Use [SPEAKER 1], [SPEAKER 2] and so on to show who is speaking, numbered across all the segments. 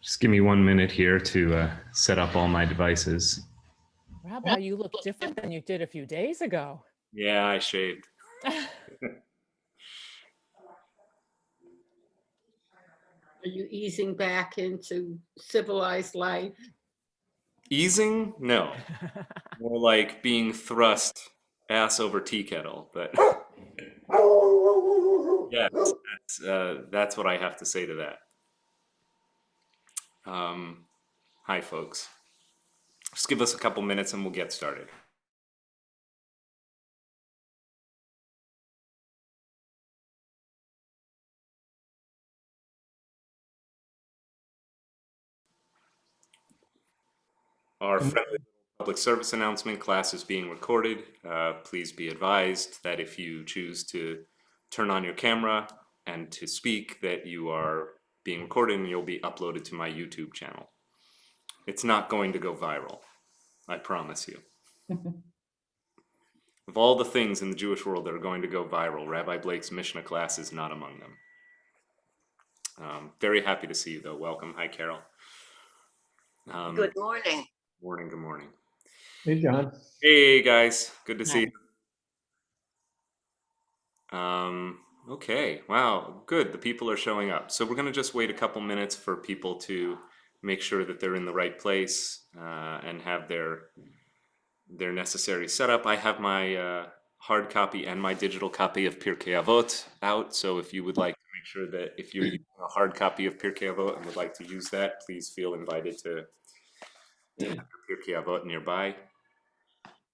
[SPEAKER 1] Just give me 1 minute here to set up all my devices.
[SPEAKER 2] Rabbi, you look different than you did a few days ago.
[SPEAKER 3] Yeah, I shaved.
[SPEAKER 4] Are you easing back into civilized life?
[SPEAKER 3] Easing? No. More like being thrust ass over tea kettle. But yeah, that's what I have to say to that. Hi, folks. Just give us a couple minutes and we'll get started. Our friendly public service announcement: class is being recorded. Please be advised that if you choose to turn on your camera and to speak, that you are being recorded and you'll be uploaded to my YouTube channel. It's not going to go viral, I promise you. Of all the things in the Jewish world that are going to go viral, Rabbi Blake's Mishna class is not among them. Very happy to see you, though. Welcome. Hi, Carol.
[SPEAKER 5] Good morning.
[SPEAKER 3] Morning, good morning.
[SPEAKER 6] Hey, John.
[SPEAKER 3] Hey, guys. Good to see you. Okay. Wow. Good. The people are showing up. So we're going to just wait a couple minutes for people to make sure that they're in the right place and have their necessary setup. I have my hard copy and my digital copy of Pirkei Avot out. So if you would like to make sure that if you're using a hard copy of Pirkei Avot and would like to use that, please feel invited to have your Pirkei Avot nearby,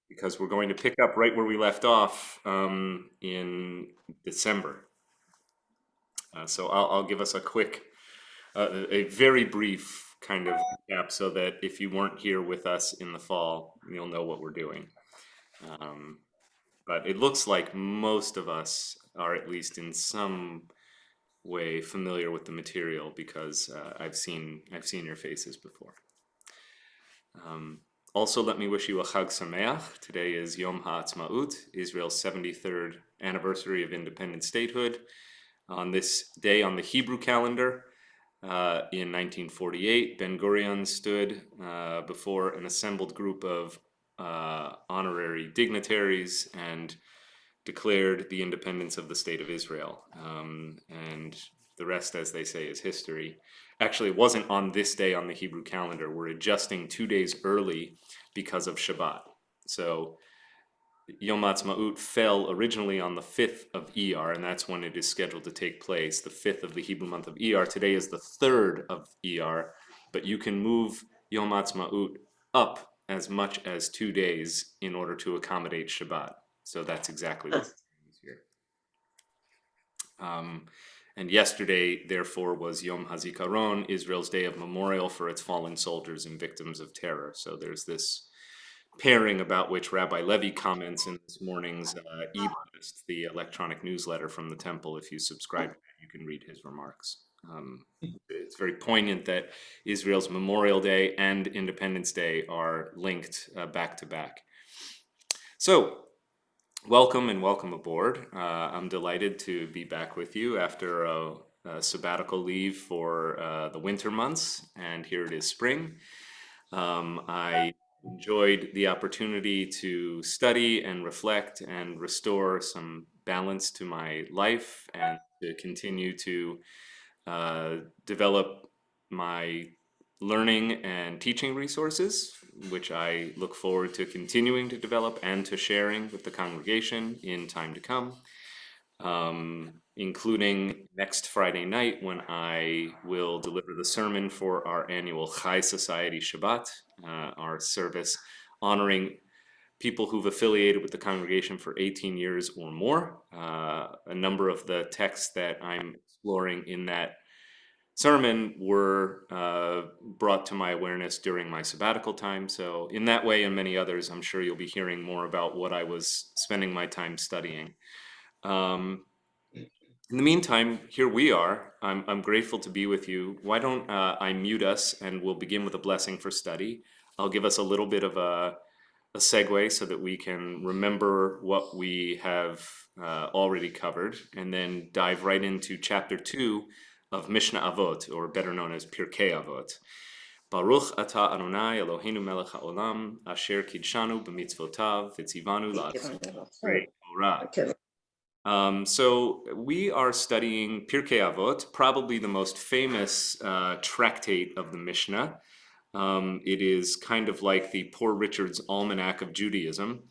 [SPEAKER 3] because we're going to pick up right where we left off in December. So I'll give us a quick, a very brief kind of recap, so that if you weren't here with us in the fall, you'll know what we're doing. But it looks like most of us are at least in some way familiar with the material, because I've seen your faces before. Also, let me wish you a Chag Sameach. Today is Yom HaAtzmaut, Israel's 73rd anniversary of independent statehood. On this day on the Hebrew calendar, in 1948, Ben Gurion stood before an assembled group of honorary dignitaries and declared the independence of the state of Israel. And the rest, as they say, is history. Actually, it wasn't on this day on the Hebrew calendar. We're adjusting 2 days early because of Shabbat. So Yom HaAtzmaut fell originally on the 5th of Iyar, and that's when it is scheduled to take place, the 5th of the Hebrew month of Iyar. Today is the 3rd of Iyar, but you can move Yom HaAtzmaut up as much as 2 days in order to accommodate Shabbat. So that's exactly what is here. And yesterday, therefore, was Yom HaZikaron, Israel's day of memorial for its fallen soldiers and victims of terror. So there's this pairing about which Rabbi Levy comments in this morning's e-blast, the electronic newsletter from the temple. If you subscribe, you can read his remarks. It's very poignant that Israel's Memorial Day and Independence Day are linked back to back. So, welcome and welcome aboard. I'm delighted to be back with you after a sabbatical leave for the winter months, and here it is spring. I enjoyed the opportunity to study and reflect and restore some balance to my life, and to continue to develop my learning and teaching resources, which I look forward to continuing to develop and to sharing with the congregation in time to come, including next Friday night, when I will deliver the sermon for our annual Chai Society Shabbat, our service honoring people who've affiliated with the congregation for 18 years or more. A number of the texts that I'm exploring in that sermon were brought to my awareness during my sabbatical time. So in that way and many others, I'm sure you'll be hearing more about what I was spending my time studying. In the meantime, here we are. I'm grateful to be with you. Why don't I mute us, and we'll begin with a blessing for study. I'll give us a little bit of a segue so that we can remember what we have already covered, and then dive right into chapter 2 of Mishna Avot, or better known as Pirkei Avot. Baruch atah Adonai Eloheinu melech haolam, asher kidshanu b'mitzvotav, v'tzivanu la'asos Torah. So we are studying Pirkei Avot, probably the most famous tractate of the Mishnah. It is kind of like the Poor Richard's Almanac of Judaism.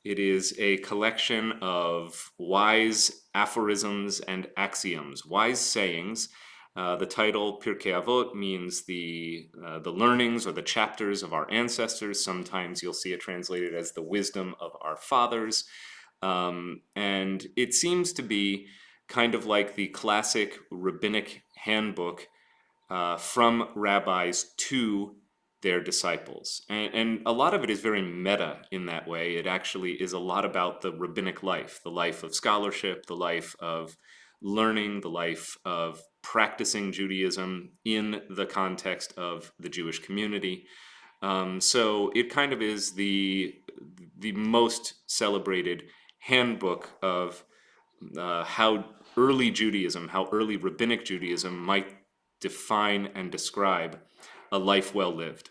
[SPEAKER 3] It is a collection of wise aphorisms and axioms, wise sayings. The title Pirkei Avot means the learnings or the chapters of our ancestors. Sometimes you'll see it translated as the wisdom of our fathers. And it seems to be kind of like the classic rabbinic handbook from rabbis to their disciples. And a lot of it is very meta in that way. It actually is a lot about the rabbinic life, the life of scholarship, the life of learning, the life of practicing Judaism in the context of the Jewish community. So it kind of is the most celebrated handbook of how early Judaism, how early rabbinic Judaism might define and describe a life well lived.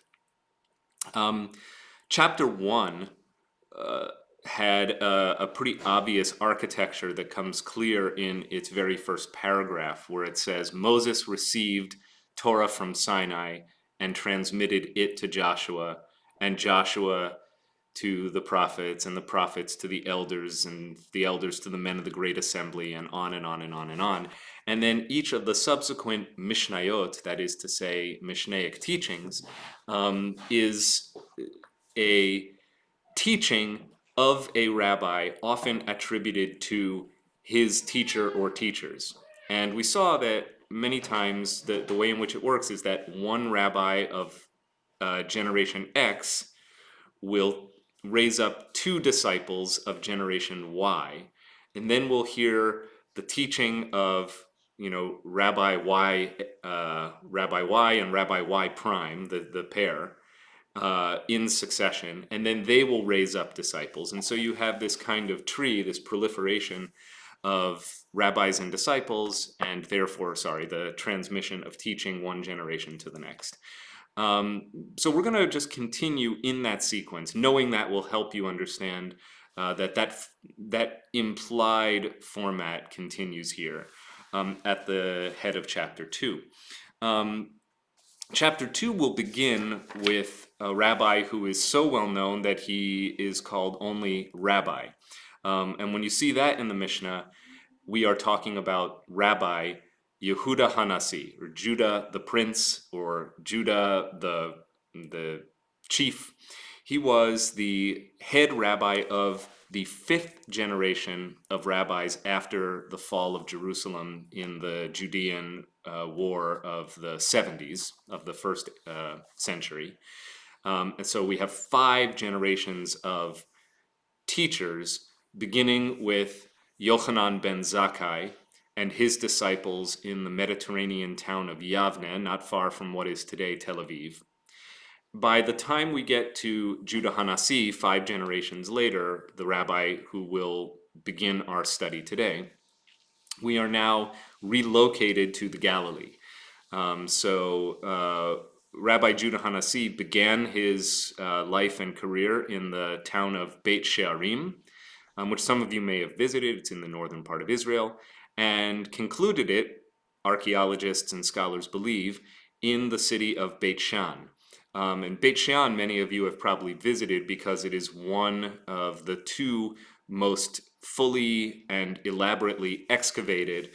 [SPEAKER 3] Chapter 1 had a pretty obvious architecture that comes clear in its very first paragraph, where it says, Moses received Torah from Sinai and transmitted it to Joshua, and Joshua to the prophets, and the prophets to the elders, and the elders to the men of the great assembly, and on and on and on and on. And then each of the subsequent Mishnayot, that is to say, Mishnaic teachings, is a teaching of a rabbi, often attributed to his teacher or teachers. And we saw that many times the way in which it works is that one rabbi of generation X will raise up two disciples of generation Y, and then we'll hear the teaching of Rabbi Y and Rabbi Y prime, the pair, in succession, and then they will raise up disciples. And so you have this kind of tree, this proliferation of rabbis and disciples, and therefore, the transmission of teaching one generation to the next. So we're going to just continue in that sequence, knowing that will help you understand that implied format continues here at the head of chapter 2. Chapter 2 will begin with a rabbi who is so well known that he is called only Rabbi. And when you see that in the Mishnah, we are talking about Rabbi Yehuda Hanasi, or Judah the prince, or Judah the chief. He was the head rabbi of the 5th generation of rabbis after the fall of Jerusalem in the Judean war of the 70s of the 1st century. And so we have 5 generations of teachers, beginning with Yochanan ben Zakkai and his disciples in the Mediterranean town of Yavne, not far from what is today Tel Aviv. By the time we get to Judah Hanasi, 5 generations later, the rabbi who will begin our study today, we are now relocated to the Galilee. Rabbi Judah Hanasi began his life and career in the town of Beit She'arim, which some of you may have visited. It's in the northern part of Israel, and concluded it, archaeologists and scholars believe, in the city of Beit Shan. And Beit Shean, many of you have probably visited because it is one of the 2 most fully and elaborately excavated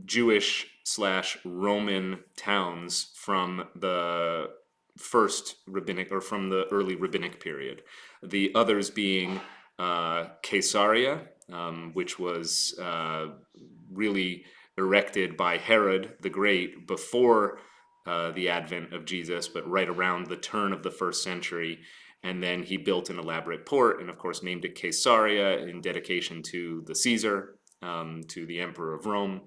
[SPEAKER 3] Jewish/Roman towns from the first rabbinic, or from the early rabbinic period. The others being Caesarea, which was really erected by Herod the Great before the advent of Jesus, but right around the turn of the 1st century. And then he built an elaborate port, and of course named it Caesarea in dedication to the Caesar, to the Emperor of Rome.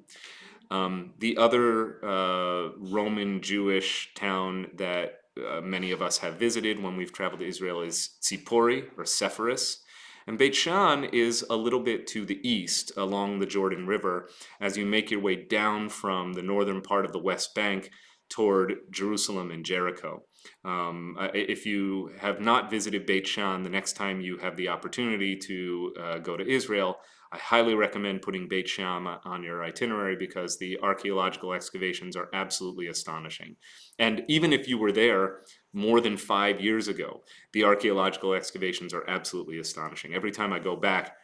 [SPEAKER 3] The other Roman Jewish town that many of us have visited when we've traveled to Israel is Tzipori, or Sepphoris. And Beit Shan is a little bit to the east along the Jordan River as you make your way down from the northern part of the West Bank toward Jerusalem and Jericho. If you have not visited Beit Shan, the next time you have the opportunity to go to Israel, I highly recommend putting Beit Shan on your itinerary because the archaeological excavations are absolutely astonishing. And even if you were there more than 5 years ago, the archaeological excavations are absolutely astonishing. Every time I go back,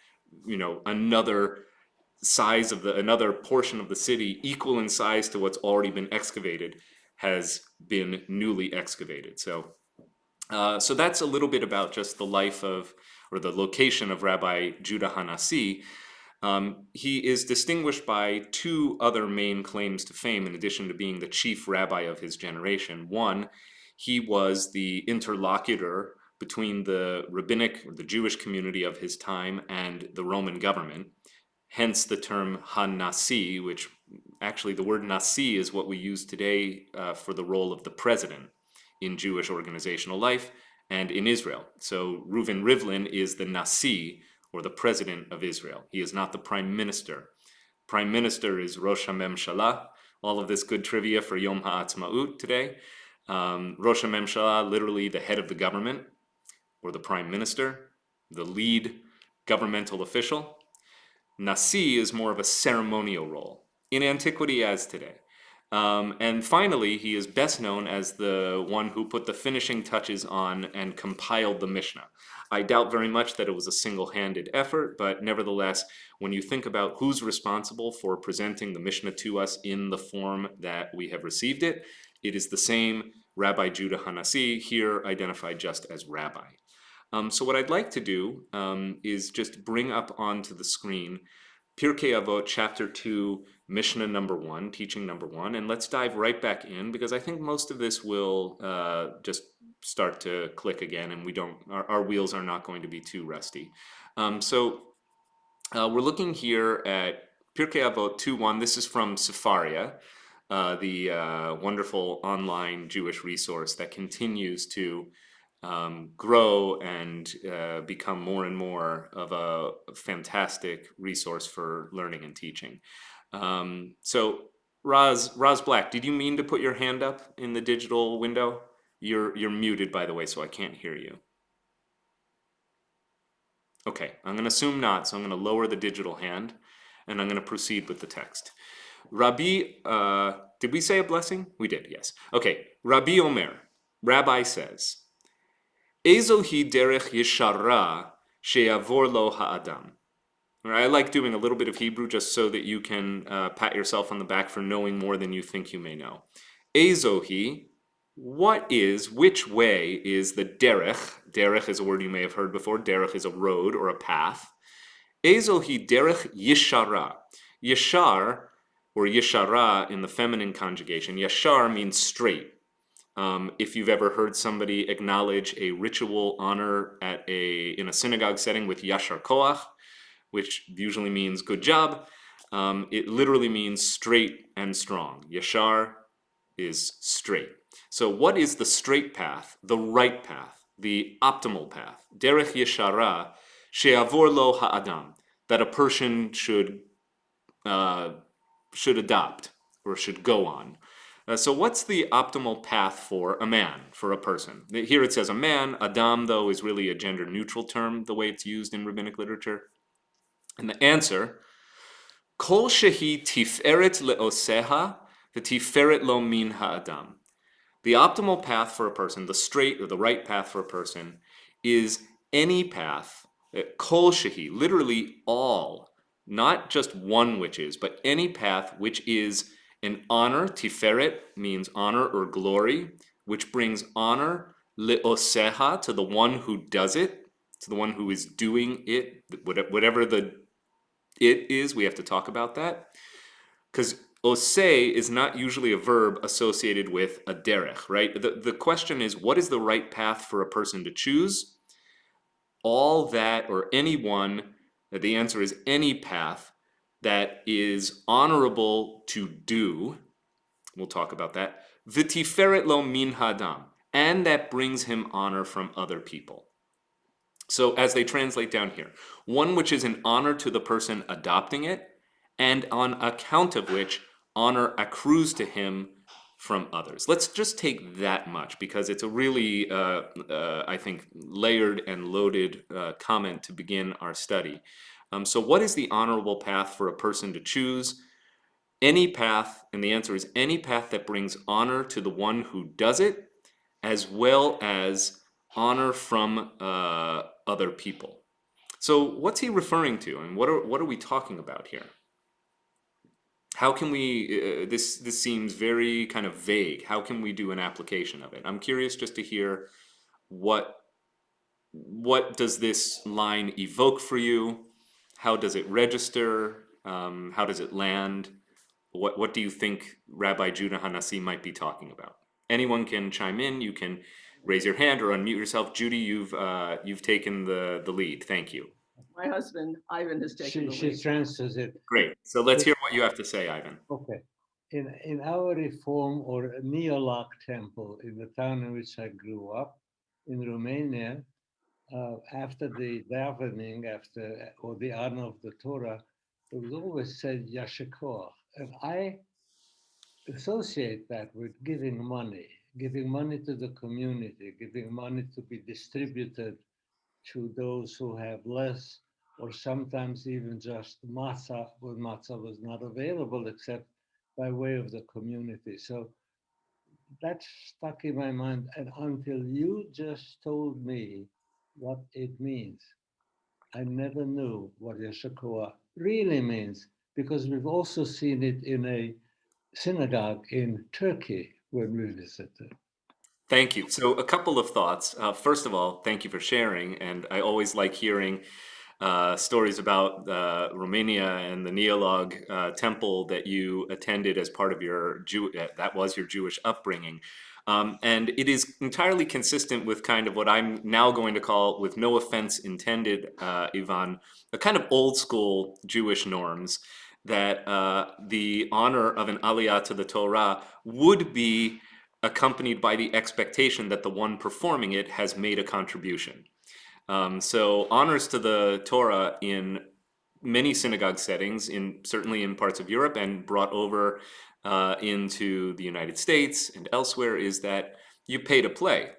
[SPEAKER 3] another another portion of the city equal in size to what's already been excavated has been newly excavated. So that's a little bit about just the life of, or the location of Rabbi Judah Hanasi. He is distinguished by two other main claims to fame in addition to being the chief rabbi of his generation. One, he was the interlocutor between the rabbinic or the Jewish community of his time and the Roman government. Hence the term Hanasi, which actually the word Nasi is what we use today for the role of the president in Jewish organizational life and in Israel. So Reuven Rivlin is the Nasi, or the president of Israel. He is not the prime minister. Prime minister is Rosh HaMemshalah. All of this good trivia for Yom HaAtzmaut today. Rosh HaMemshalah, literally the head of the government, or the prime minister, the lead governmental official. Nasi is more of a ceremonial role, in antiquity as today. And finally, he is best known as the one who put the finishing touches on and compiled the Mishnah. I doubt very much that it was a single-handed effort, but nevertheless, when you think about who's responsible for presenting the Mishnah to us in the form that we have received it, it is the same Rabbi Judah Hanasi, here identified just as Rabbi. So what I'd like to do is just bring up onto the screen Pirkei Avot, Chapter 2, Mishnah number 1, teaching number 1, and let's dive right back in because I think most of this will just start to click again, and our wheels are not going to be too rusty. So we're looking here at Pirkei Avot 2:1. This is from Sefaria, the wonderful online Jewish resource that continues to grow and become more and more of a fantastic resource for learning and teaching. So Roz Black, did you mean to put your hand up in the digital window? You're muted, by the way, so I can't hear you. Okay, I'm going to assume not, so I'm going to lower the digital hand and I'm going to proceed with the text. Did we say a blessing? We did, yes. Okay, Rabbi Omer, Rabbi says, Ezohi derech yeshara she'avor lo ha'adam. I like doing a little bit of Hebrew just so that you can pat yourself on the back for knowing more than you think you may know. Ezohi, which way is the derech? Derech is a word you may have heard before. Derech is a road or a path. Ezohi derech yeshara. Yeshar, or yeshara in the feminine conjugation, yashar means straight. If you've ever heard somebody acknowledge a ritual honor in a synagogue setting with yashar koach, which usually means good job, it literally means straight and strong. Yashar is straight. So what is the straight path, the right path, the optimal path? Derech yeshara she'avor lo ha'adam, that a person should adopt or should go on. So what's the optimal path for a man, for a person? Here it says a man. Adam, though, is really a gender-neutral term, the way it's used in rabbinic literature. And the answer, Kol shehi tiferet le'oseha, v'tiferet lo min ha'adam. The optimal path for a person, the straight or the right path for a person, is any path, kol shehi, literally all, not just one which is, but any path which is an honor. Tiferet means honor or glory, which brings honor, le'oseha, to the one who does it, to the one who is doing it, whatever the it is. We have to talk about that, because oseh is not usually a verb associated with a derech, right? The question is, what is the right path for a person to choose? All that, or any one, the answer is any path that is honorable to do. We'll talk about that. V'tiferet lo min hadam, and that brings him honor from other people. So as they translate down here, one which is an honor to the person adopting it, and on account of which honor accrues to him from others. Let's just take that much because it's a really, I think, layered and loaded comment to begin our study. So what is the honorable path for a person to choose? Any path, and the answer is any path that brings honor to the one who does it, as well as honor from other people. So what's he referring to, and what are we talking about here? How can we, this seems very kind of vague. How can we do an application of it? I'm curious just to hear what does this line evoke for you? How does it register? How does it land? What do you think Rabbi Judah Hanassi might be talking about? Anyone can chime in. You can raise your hand or unmute yourself. Judy, you've taken the lead. Thank you.
[SPEAKER 6] My husband, Ivan, has taken the
[SPEAKER 7] She
[SPEAKER 6] lead.
[SPEAKER 7] transfers it.
[SPEAKER 3] Great. So let's hear what you have to say, Ivan.
[SPEAKER 7] Okay. In our Reform or Neo-Lac temple in the town in which I grew up, in Romania, after the davening, or the honor of the Torah, it was always said Yasher Koach. And I associate that with giving money to the community, giving money to be distributed to those who have less, or sometimes even just matzah, when matzah was not available except by way of the community. So that stuck in my mind. And until you just told me what it means, I never knew what Yasher Koach really means, because we've also seen it in a synagogue in Turkey when we visited.
[SPEAKER 3] Thank you. So a couple of thoughts. First of all, thank you for sharing. And I always like hearing stories about Romania and the Neolog temple that you attended as part of your that was your Jewish upbringing. And it is entirely consistent with kind of what I'm now going to call, with no offense intended, Ivan, a kind of old school Jewish norms that the honor of an aliyah to the Torah would be accompanied by the expectation that the one performing it has made a contribution. So honors to the Torah in many synagogue settings, certainly in parts of Europe and brought over into the United States and elsewhere, is that you pay to play.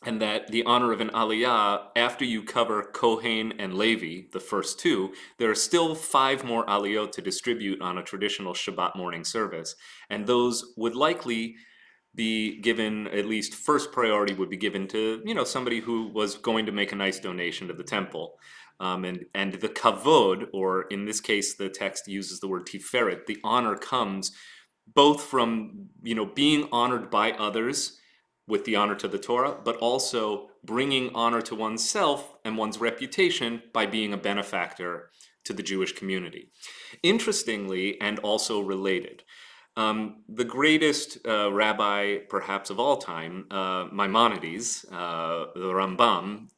[SPEAKER 3] And that the honor of an aliyah, after you cover Kohen and Levi, the first two, there are still 5 more aliyot to distribute on a traditional Shabbat morning service. And those would likely be given, at least first priority would be given to, somebody who was going to make a nice donation to the temple. And the kavod, or in this case, the text uses the word tiferet, the honor comes both from, being honored by others with the honor to the Torah, but also bringing honor to oneself and one's reputation by being a benefactor to the Jewish community. Interestingly, and also related, the greatest rabbi, perhaps of all time, Maimonides, the Rambam,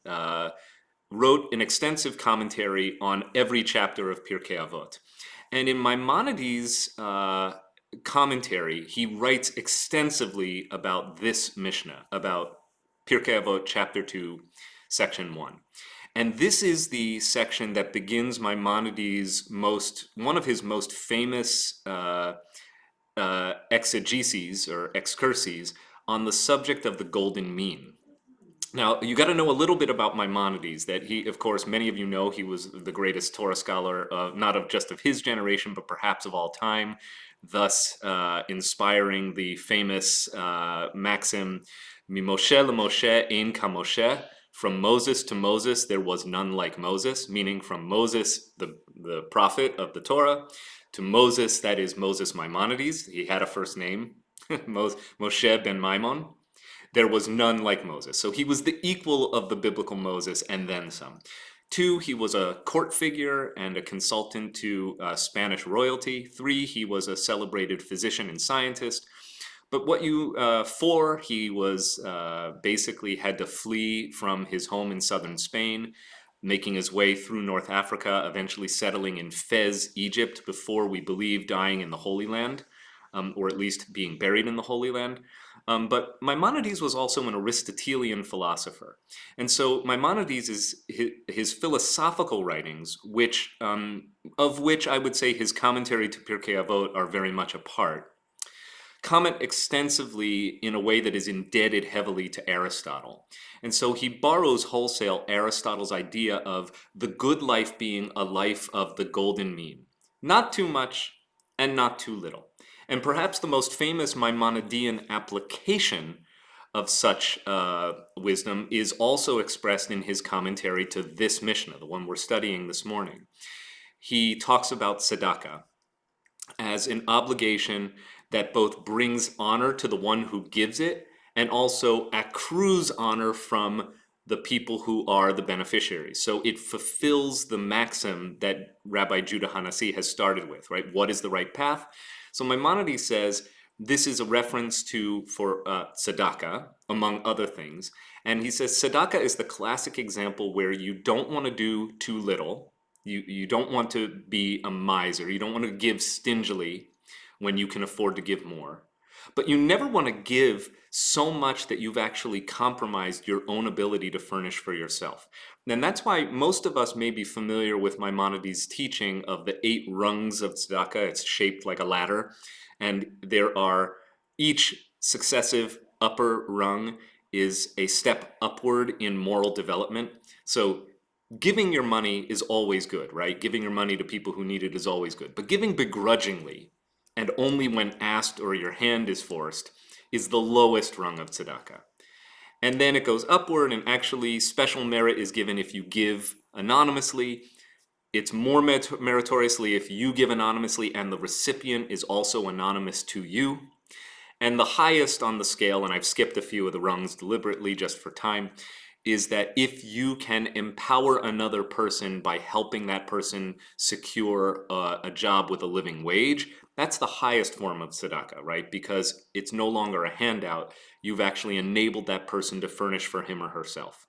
[SPEAKER 3] wrote an extensive commentary on every chapter of Pirkei Avot. And in Maimonides' commentary, he writes extensively about this Mishnah, about Pirkei Avot, chapter 2, section 1. And this is the section that begins Maimonides' one of his most famous exegeses or excurses on the subject of the golden mean. Now, you got to know a little bit about Maimonides, that he, of course, many of you know he was the greatest Torah scholar, not just of his generation, but perhaps of all time, thus inspiring the famous maxim, Mimoshe leMoshe ein kaMoshe, from Moses to Moses there was none like Moses, meaning from Moses, the prophet of the Torah, to Moses, that is Moses Maimonides, he had a first name, Moshe ben Maimon, there was none like Moses. So he was the equal of the biblical Moses and then some. 2, he was a court figure and a consultant to Spanish royalty. 3, he was a celebrated physician and scientist. But 4, he was basically had to flee from his home in southern Spain, making his way through North Africa, eventually settling in Fez, Egypt, before we believe dying in the Holy Land. or at least being buried in the Holy Land. But Maimonides was also an Aristotelian philosopher. And so Maimonides is his philosophical writings, of which I would say his commentary to Pirkei Avot are very much a part, comment extensively in a way that is indebted heavily to Aristotle. And so he borrows wholesale Aristotle's idea of the good life being a life of the golden mean. Not too much and not too little. And perhaps the most famous Maimonidean application of such wisdom is also expressed in his commentary to this Mishnah, the one we're studying this morning. He talks about tzedakah as an obligation that both brings honor to the one who gives it and also accrues honor from the people who are the beneficiaries. So it fulfills the maxim that Rabbi Judah Hanassi has started with, right? What is the right path? So Maimonides says this is a reference for tzedakah, among other things. And he says tzedakah is the classic example where you don't want to do too little. You don't want to be a miser. You don't want to give stingily when you can afford to give more. But you never want to give so much that you've actually compromised your own ability to furnish for yourself. And that's why most of us may be familiar with Maimonides' teaching of the 8 rungs of tzedakah. It's shaped like a ladder. And there are, each successive upper rung is a step upward in moral development. So giving your money is always good, right? Giving your money to people who need it is always good. But giving begrudgingly, and only when asked or your hand is forced, is the lowest rung of tzedakah. And then it goes upward, and actually special merit is given if you give anonymously. It's more meritoriously if you give anonymously and the recipient is also anonymous to you. And the highest on the scale, and I've skipped a few of the rungs deliberately just for time, is that if you can empower another person by helping that person secure a job with a living wage, that's the highest form of tzedakah, right? Because it's no longer a handout. You've actually enabled that person to furnish for him or herself.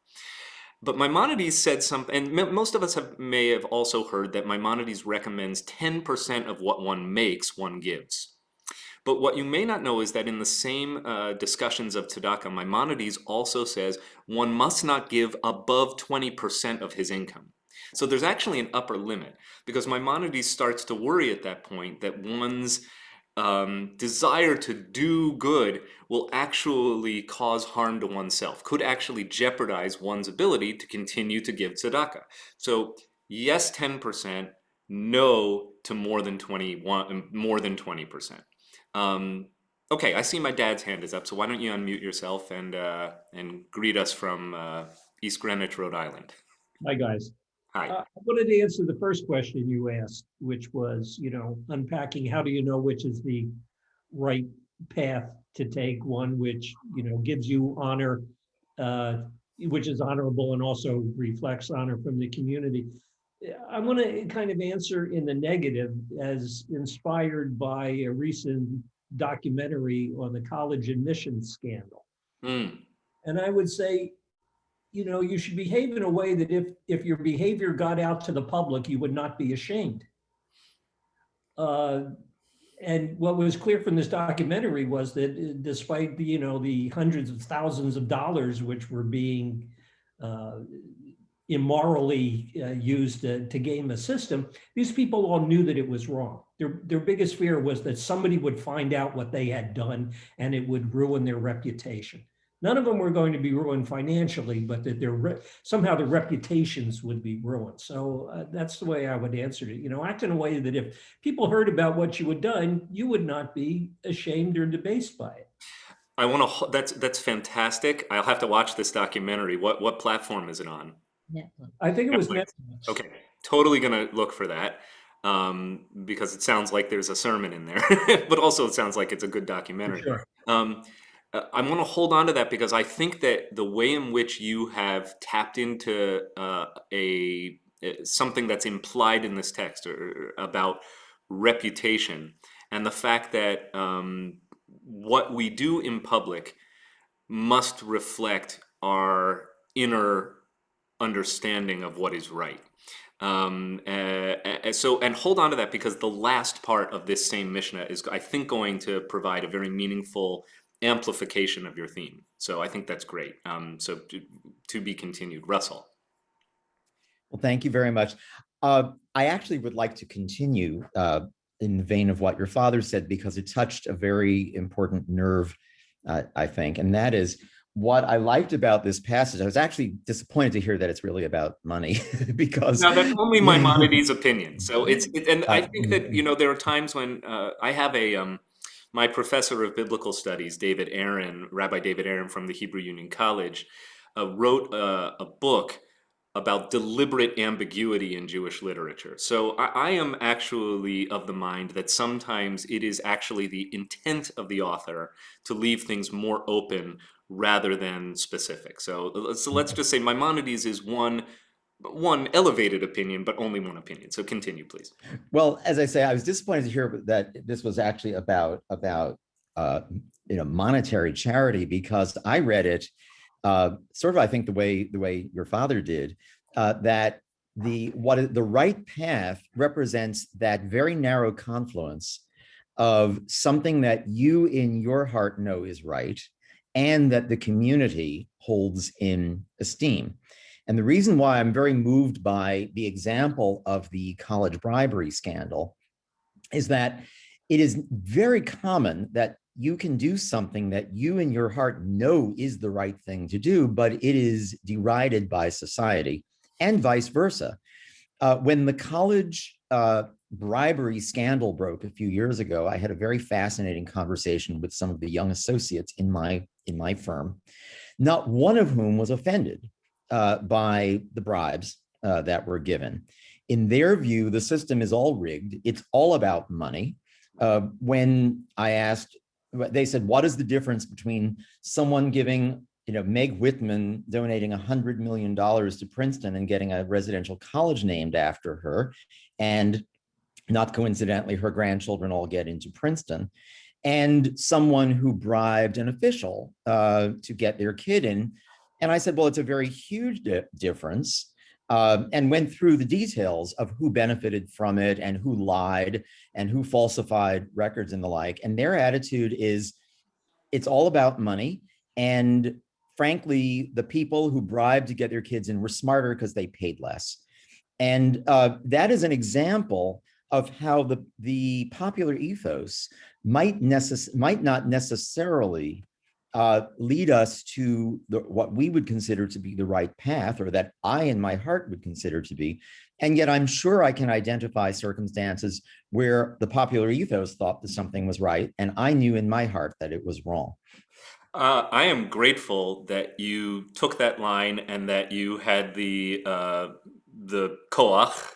[SPEAKER 3] But Maimonides said something, and most of us may have also heard that Maimonides recommends 10% of what one makes, one gives. But what you may not know is that in the same discussions of tzedakah, Maimonides also says one must not give above 20% of his income. So there's actually an upper limit, because Maimonides starts to worry at that point that one's desire to do good will actually cause harm to oneself, could actually jeopardize one's ability to continue to give tzedakah. So yes, 10%, no to more than 20%. Okay, I see my dad's hand is up, so why don't you unmute yourself and greet us from East Greenwich, Rhode Island.
[SPEAKER 8] Hi, guys.
[SPEAKER 3] Hi.
[SPEAKER 8] I wanted to answer the first question you asked, which was, unpacking how do you know which is the right path to take, one which, gives you honor, which is honorable and also reflects honor from the community. I want to kind of answer in the negative, as inspired by a recent documentary on the college admissions scandal. And I would say, you should behave in a way that if your behavior got out to the public, you would not be ashamed. And what was clear from this documentary was that despite the hundreds of thousands of dollars which were being immorally used to game a system, these people all knew that it was wrong. Their biggest fear was that somebody would find out what they had done and it would ruin their reputation. None of them were going to be ruined financially, but that somehow their reputations would be ruined. So that's the way I would answer it. Act in a way that if people heard about what you had done, you would not be ashamed or debased by it.
[SPEAKER 3] I want to. That's fantastic. I'll have to watch this documentary. What platform is it on?
[SPEAKER 2] Netflix.
[SPEAKER 8] I think it was
[SPEAKER 3] Netflix.
[SPEAKER 8] Netflix.
[SPEAKER 3] Okay, totally gonna look for that because it sounds like there's a sermon in there, but also it sounds like it's a good documentary.
[SPEAKER 8] Sure.
[SPEAKER 3] I want to hold on to that because I think that the way in which you have tapped into something that's implied in this text or about reputation, and the fact that what we do in public must reflect our inner understanding of what is right. And hold on to that, because the last part of this same Mishnah is, I think, going to provide a very meaningful amplification of your theme. So I think that's great. So to be continued. Russell.
[SPEAKER 9] Well, thank you very much. I actually would like to continue in the vein of what your father said, because it touched a very important nerve, I think, and that is what I liked about this passage. I was actually disappointed to hear that it's really about money, because
[SPEAKER 3] now that's only Maimonides' opinion. So and I think that, you know, there are times when I have my professor of biblical studies, Rabbi David Aaron from the Hebrew Union College, wrote a book about deliberate ambiguity in Jewish literature. So I am actually of the mind that sometimes it is actually the intent of the author to leave things more open rather than specific. So let's just say Maimonides is one elevated opinion, but only one opinion. So continue, please.
[SPEAKER 9] Well, as I say, I was disappointed to hear that this was actually about monetary charity, because I read it sort of, I think, the way your father did, that the right path represents that very narrow confluence of something that you in your heart know is right, and that the community holds in esteem. And the reason why I'm very moved by the example of the college bribery scandal is that it is very common that you can do something that you in your heart know is the right thing to do, but it is derided by society, and vice versa. When the college bribery scandal broke a few years ago, I had a very fascinating conversation with some of the young associates in my firm, not one of whom was offended by the bribes that were given. In their view, the system is all rigged. It's all about money. When I asked, they said, what is the difference between someone giving, Meg Whitman donating $100 million to Princeton and getting a residential college named after her, and not coincidentally, her grandchildren all get into Princeton, and someone who bribed an official to get their kid in? And I said, well, it's a very huge difference, and went through the details of who benefited from it and who lied and who falsified records and the like. And their attitude is, it's all about money. And frankly, the people who bribed to get their kids in were smarter because they paid less. And that is an example of how the popular ethos might not necessarily lead us to what we would consider to be the right path, or that I in my heart would consider to be. And yet I'm sure I can identify circumstances where the popular ethos thought that something was right, and I knew in my heart that it was wrong.
[SPEAKER 3] I am grateful that you took that line and that you had the koach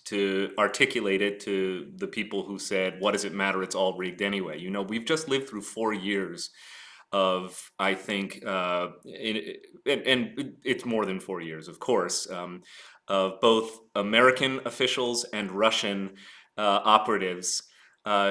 [SPEAKER 3] to articulate it to the people who said, what does it matter? It's all rigged anyway. We've just lived through 4 years of, I think, and it's more than 4 years, of course, of both American officials and Russian operatives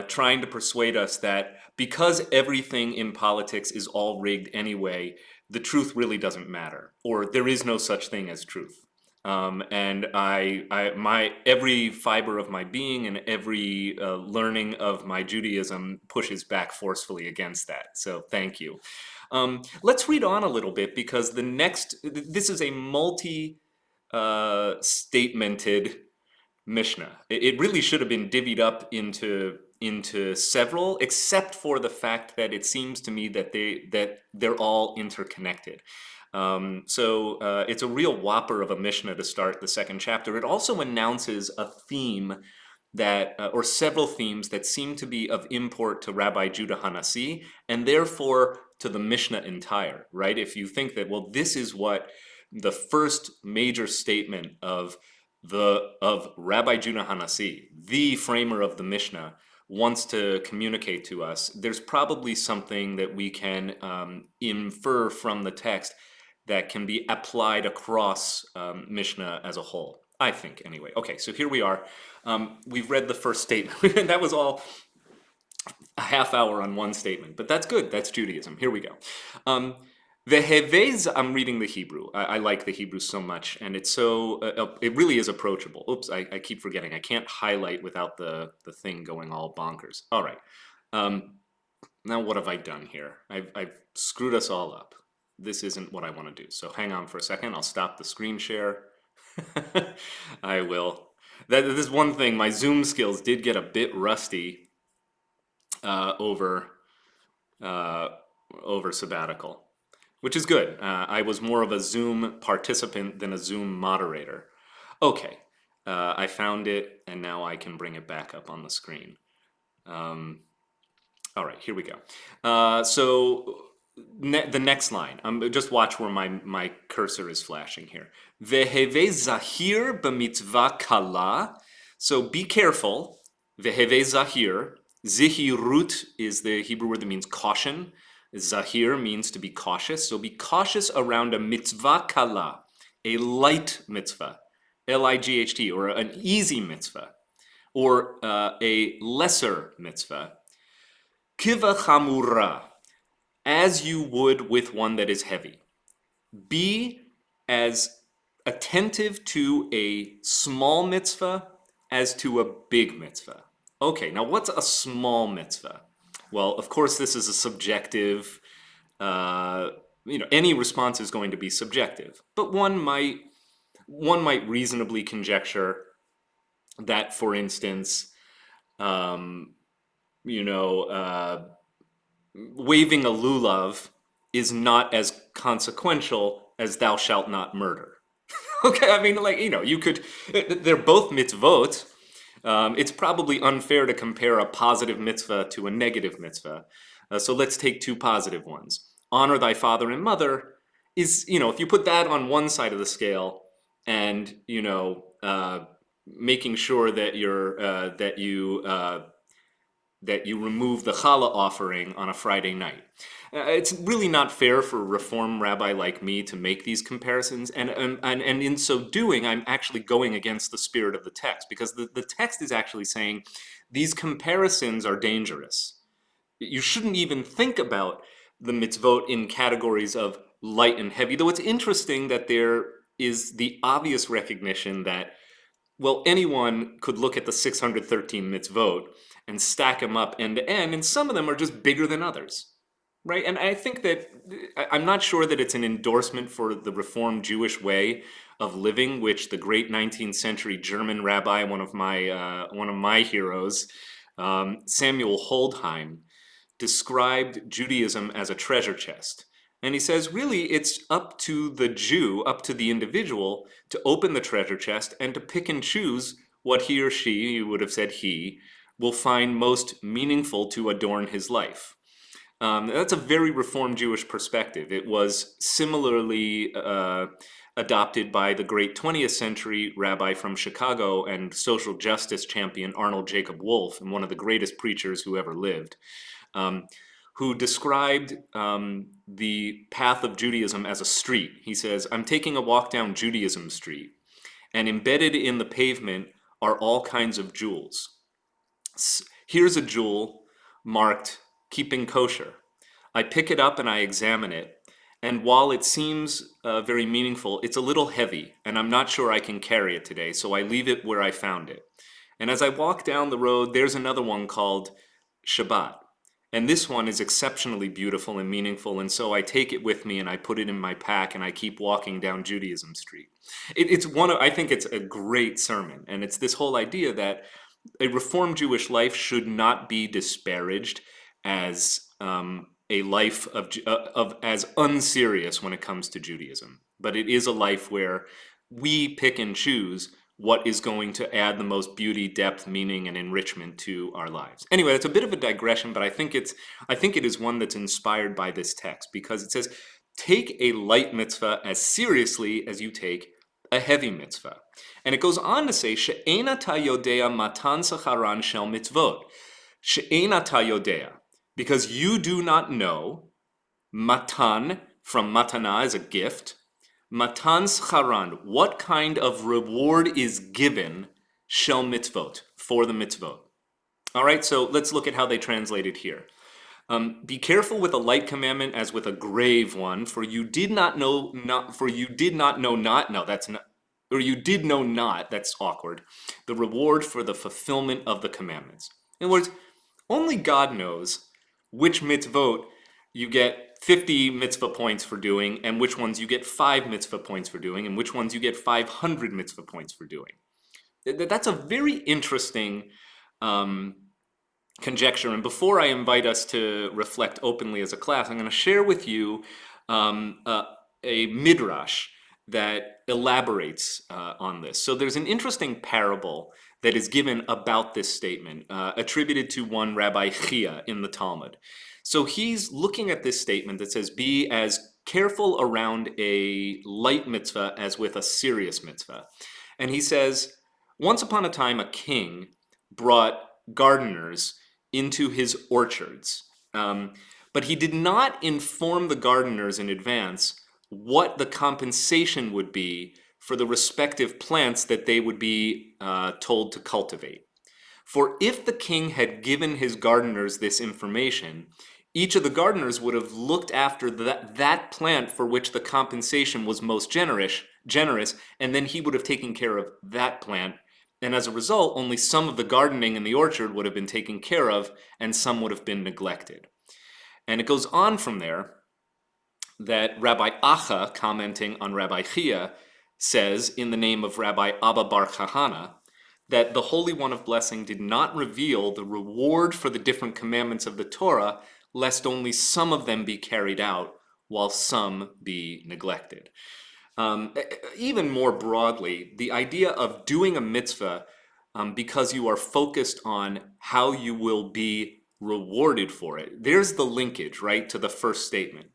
[SPEAKER 3] trying to persuade us that because everything in politics is all rigged anyway, the truth really doesn't matter, or there is no such thing as truth. And my every fiber of my being and every learning of my Judaism pushes back forcefully against that. So thank you. Let's read on a little bit, because this is a multi-statemented Mishnah. It really should have been divvied up into several, except for the fact that it seems to me that they're all interconnected. So it's a real whopper of a Mishnah to start the second chapter. It also announces a theme or several themes that seem to be of import to Rabbi Judah Hanasi, and therefore to the Mishnah entire, right? If you think that, well, this is what the first major statement of Rabbi Judah Hanasi, the framer of the Mishnah, wants to communicate to us, there's probably something that we can infer from the text that can be applied across Mishnah as a whole, I think, anyway. Okay, so here we are. We've read the first statement. That was all a half hour on one statement, but that's good. That's Judaism. Here we go. Vehevez, I'm reading the Hebrew. I like the Hebrew so much, and it's so, it really is approachable. Oops, I keep forgetting. I can't highlight without the thing going all bonkers. All right. Now what have I done here? I've screwed us all up. This isn't what I want to do. So hang on for a second. I'll stop the screen share. I will. That is one thing. My Zoom skills did get a bit rusty over sabbatical, which is good. I was more of a Zoom participant than a Zoom moderator. Okay, I found it, and now I can bring it back up on the screen. All right, here we go. The next line, just watch where my cursor is flashing here. Veheve zahir b'mitzvah kala. So be careful. Veheve zahir. Zihirut is the Hebrew word that means caution. Zahir means to be cautious. So be cautious around a mitzvah kala, a light mitzvah, L-I-G-H-T, or an easy mitzvah, or a lesser mitzvah. Kiva chamura, as you would with one that is heavy. Be as attentive to a small mitzvah as to a big mitzvah. Okay, now what's a small mitzvah? Well, of course, this is a subjective, any response is going to be subjective, but one might reasonably conjecture that, for instance, waving a lulav is not as consequential as thou shalt not murder. Okay, I mean, they're both mitzvot. It's probably unfair to compare a positive mitzvah to a negative mitzvah. So let's take two positive ones. Honor thy father and mother is, if you put that on one side of the scale and, making sure that you remove the challah offering on a Friday night. It's really not fair for a Reform rabbi like me to make these comparisons, and in so doing, I'm actually going against the spirit of the text, because the text is actually saying these comparisons are dangerous. You shouldn't even think about the mitzvot in categories of light and heavy, though it's interesting that there is the obvious recognition that, well, anyone could look at the 613 mitzvot and stack them up end to end, and some of them are just bigger than others, right? And I think that, I'm not sure that it's an endorsement for the Reformed Jewish way of living, which the great 19th century German rabbi, one of my heroes, Samuel Holdheim, described Judaism as a treasure chest. And he says, really, it's up to the Jew, up to the individual, to open the treasure chest and to pick and choose what he or she, you would have said he, will find most meaningful to adorn his life. That's a very Reformed Jewish perspective. It was similarly adopted by the great 20th century rabbi from Chicago and social justice champion Arnold Jacob Wolf, and one of the greatest preachers who ever lived, who described the path of Judaism as a street. He says, I'm taking a walk down Judaism Street, and embedded in the pavement are all kinds of jewels. Here's a jewel marked keeping kosher. I pick it up and I examine it, and while it seems very meaningful, it's a little heavy, and I'm not sure I can carry it today, so I leave it where I found it. And as I walk down the road, there's another one called Shabbat. And this one is exceptionally beautiful and meaningful, and so I take it with me and I put it in my pack and I keep walking down Judaism Street. I think it's a great sermon, and it's this whole idea that a Reformed Jewish life should not be disparaged as a life of as unserious when it comes to Judaism, but it is a life where we pick and choose what is going to add the most beauty, depth, meaning, and enrichment to our lives. Anyway, that's a bit of a digression, but I think it is one that's inspired by this text, because it says, take a light mitzvah as seriously as you take a heavy mitzvah. And it goes on to say, She'ena ta yodea matan sacharan shel mitzvot. She'ena ta yodea, because you do not know, matan, from matana is a gift, matan sacharan, what kind of reward is given, shel mitzvot, for the mitzvot. All right, so let's look at how they translate it here. Be careful with a light commandment as with a grave one, for you did not know not for you did not know not no that's not or you did know not, that's awkward, the reward for the fulfillment of the commandments. In other words, only God knows which mitzvot you get 50 mitzvah points for doing, and which ones you get 5 mitzvah points for doing, and which ones you get 500 mitzvah points for doing. That's a very interesting conjecture. And before I invite us to reflect openly as a class, I'm going to share with you a midrash that elaborates on this. So there's an interesting parable that is given about this statement, attributed to one Rabbi Chia in the Talmud. So he's looking at this statement that says, be as careful around a light mitzvah as with a serious mitzvah. And he says, once upon a time, a king brought gardeners into his orchards. But he did not inform the gardeners in advance what the compensation would be for the respective plants that they would be told to cultivate. For if the king had given his gardeners this information, each of the gardeners would have looked after that plant for which the compensation was most generous, and then he would have taken care of that plant. And as a result, only some of the gardening in the orchard would have been taken care of, and some would have been neglected. And it goes on from there that Rabbi Acha, commenting on Rabbi Chia, says in the name of Rabbi Abba Bar Chahana, that the Holy One of Blessing did not reveal the reward for the different commandments of the Torah, lest only some of them be carried out, while some be neglected. Even more broadly, the idea of doing a mitzvah because you are focused on how you will be rewarded for it. There's the linkage, right, to the first statement,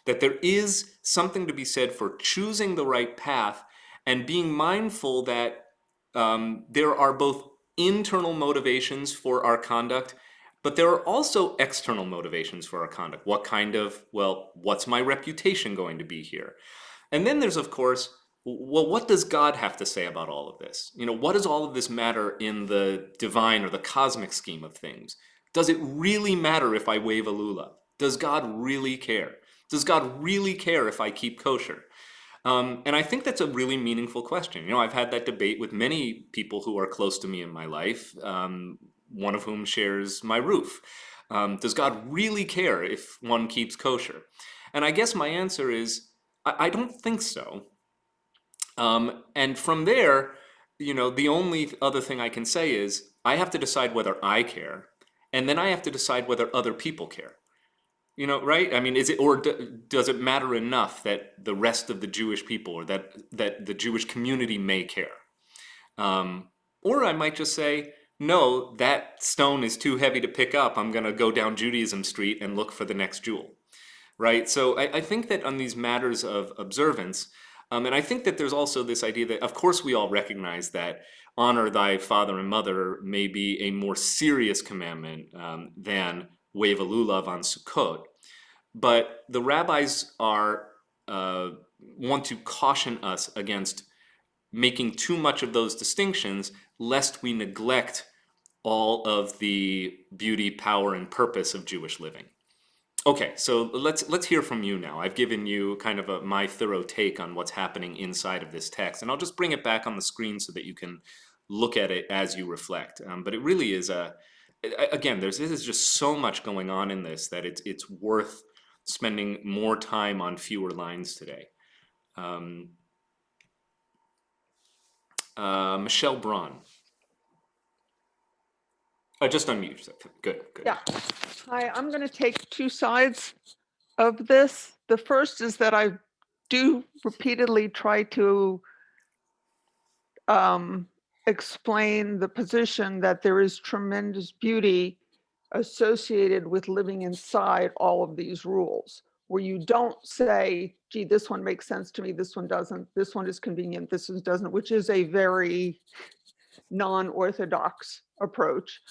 [SPEAKER 3] that there is something to be said for choosing the right path and being mindful that there are both internal motivations for our conduct, but there are also external motivations for our conduct. What kind of, well, what's my reputation going to be here? And then there's, of course, well, what does God have to say about all of this? You know, what does all of this matter in the divine or the cosmic scheme of things? Does it really matter if I wave a lulav? Does God really care? Does God really care if I keep kosher? And I think that's a really meaningful question. You know, I've had that debate with many people who are close to me in my life, one of whom shares my roof. Does God really care if one keeps kosher? And I guess my answer is, I don't think so. And from there, you know, the only other thing I can say is I have to decide whether I care, and then I have to decide whether other people care. You know, right? I mean, is it, or does it matter enough that the rest of the Jewish people or that the Jewish community may care? Or I might just say, no, that stone is too heavy to pick up. I'm going to go down Judaism Street and look for the next jewel. Right? So I think that on these matters of observance, and I think that there's also this idea that, of course, we all recognize that honor thy father and mother may be a more serious commandment than wave a lulav on Sukkot. But the rabbis are want to caution us against making too much of those distinctions, lest we neglect all of the beauty, power, and purpose of Jewish living. Okay, so let's hear from you now. I've given you kind of my thorough take on what's happening inside of this text, and I'll just bring it back on the screen so that you can look at it as you reflect. But it really is again, this is just so much going on in this that it's worth spending more time on fewer lines today. Michelle Braun. Just unmute yourself. Good.
[SPEAKER 6] Yeah. Hi, I'm going to take two sides of this. The first is that I do repeatedly try to explain the position that there is tremendous beauty associated with living inside all of these rules, where you don't say, gee, this one makes sense to me, this one doesn't, this one is convenient, this one doesn't, which is a very non-orthodox approach.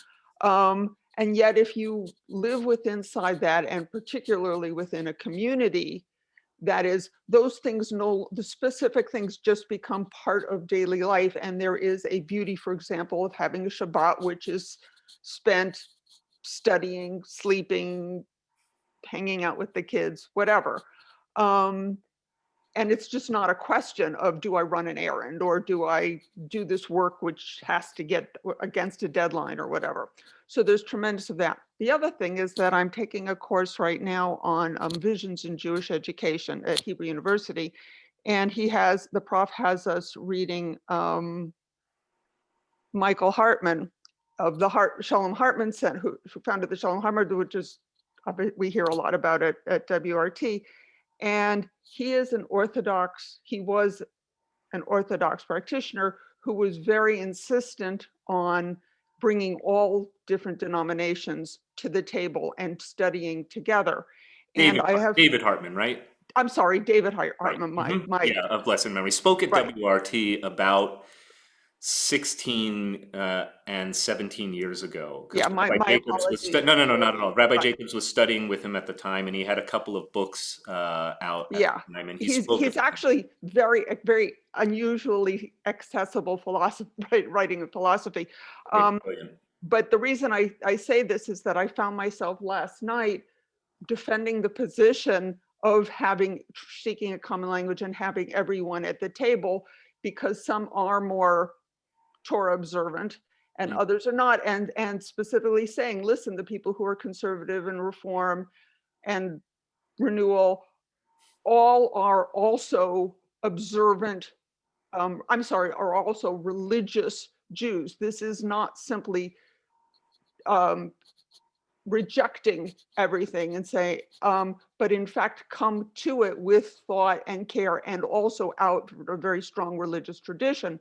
[SPEAKER 6] And yet, if you live inside that, and particularly within a community, that is, those things, the specific things just become part of daily life. And there is a beauty, for example, of having a Shabbat, which is spent studying, sleeping, hanging out with the kids, whatever. And it's just not a question of, do I run an errand or do I do this work which has to get against a deadline or whatever. So there's tremendous of that. The other thing is that I'm taking a course right now on visions in Jewish education at Hebrew University. And the prof has us reading Michael Hartman of the Shalom Hartman Center, who founded the Shalom Hartman, which is, we hear a lot about it at WRT. And he was an Orthodox practitioner who was very insistent on bringing all different denominations to the table and studying together.
[SPEAKER 3] David Hartman, right?
[SPEAKER 6] I'm sorry, David Hartman,
[SPEAKER 3] right. Yeah, of blessed memory. Spoke at WRT about 16 and 17 years ago.
[SPEAKER 6] Yeah, my apologies.
[SPEAKER 3] No, not at all. Rabbi Jacobs was studying with him at the time, and he had a couple of books out.
[SPEAKER 6] Yeah,
[SPEAKER 3] at the time, and
[SPEAKER 6] he's actually very unusually accessible writing of philosophy. But the reason I say this is that I found myself last night defending the position of seeking a common language and having everyone at the table, because some are more Torah observant and others are not, and specifically saying, listen, the people who are conservative and reform and renewal all are also observant, are also religious Jews. This is not simply rejecting everything and say, but in fact come to it with thought and care, and also out a very strong religious tradition.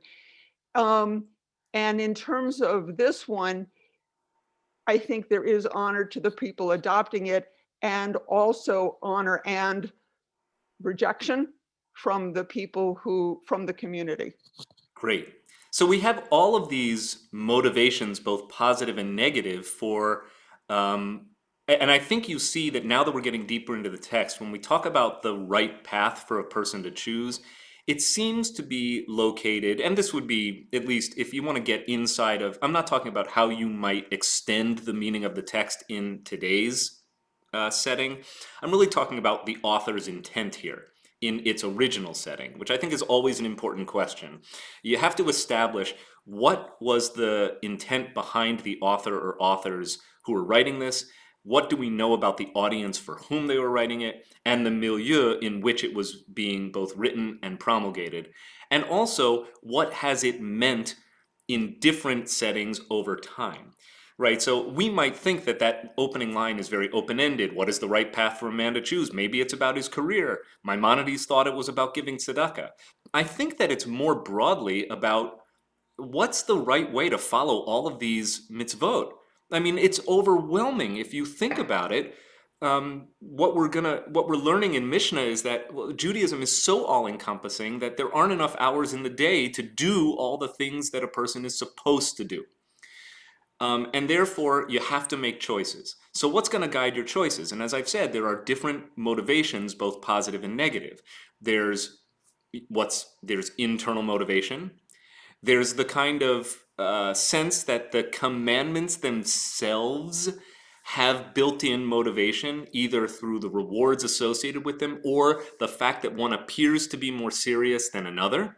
[SPEAKER 6] And in terms of this one, I think there is honor to the people adopting it, and also honor and rejection from the people from the community.
[SPEAKER 3] Great. So we have all of these motivations, both positive and negative, for, and I think you see that now that we're getting deeper into the text, when we talk about the right path for a person to choose, it seems to be located, and this would be, at least if you want to get inside of, I'm not talking about how you might extend the meaning of the text in today's setting. I'm really talking about the author's intent here in its original setting, which I think is always an important question. You have to establish what was the intent behind the author or authors who were writing this. What do we know about the audience for whom they were writing it, and the milieu in which it was being both written and promulgated? And also, what has it meant in different settings over time? Right, so we might think that that opening line is very open-ended. What is the right path for a man to choose? Maybe it's about his career. Maimonides thought it was about giving tzedakah. I think that it's more broadly about what's the right way to follow all of these mitzvot. I mean, it's overwhelming if you think about it. What we're learning in Mishna is that Judaism is so all-encompassing that there aren't enough hours in the day to do all the things that a person is supposed to do. And therefore, you have to make choices. So what's going to guide your choices? And as I've said, there are different motivations, both positive and negative. There's internal motivation. There's the kind of sense that the commandments themselves have built-in motivation, either through the rewards associated with them or the fact that one appears to be more serious than another.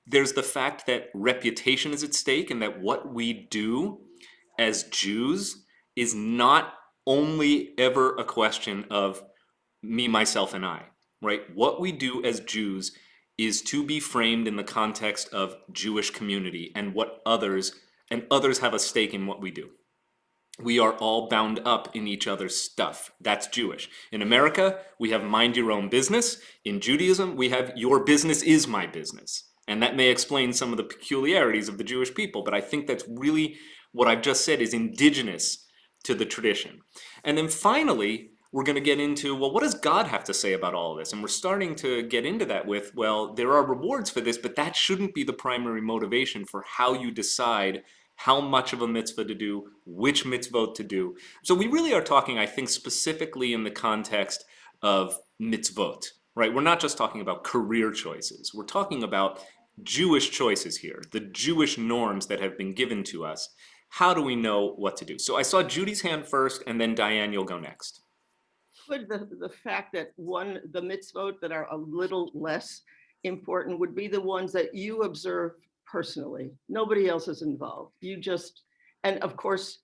[SPEAKER 3] There's the fact that reputation is at stake, and that what we do as Jews is not only ever a question of me, myself, and I, right? What we do as Jews is to be framed in the context of Jewish community and what others have a stake in what we do. We are all bound up in each other's stuff. That's Jewish. In America, we have mind your own business. In Judaism, we have your business is my business. And that may explain some of the peculiarities of the Jewish people, but I think that's really what I've just said is indigenous to the tradition. And then finally, we're going to get into, well, what does God have to say about all of this? And we're starting to get into that with, well, there are rewards for this, but that shouldn't be the primary motivation for how you decide how much of a mitzvah to do, which mitzvot to do. So we really are talking, I think, specifically in the context of mitzvot, right? We're not just talking about career choices. We're talking about Jewish choices here, the Jewish norms that have been given to us. How do we know what to do? So I saw Judy's hand first, and then Diane, you'll go next.
[SPEAKER 5] Would the fact that the mitzvot that are a little less important would be the ones that you observe personally. Nobody else is involved. You just, and of course,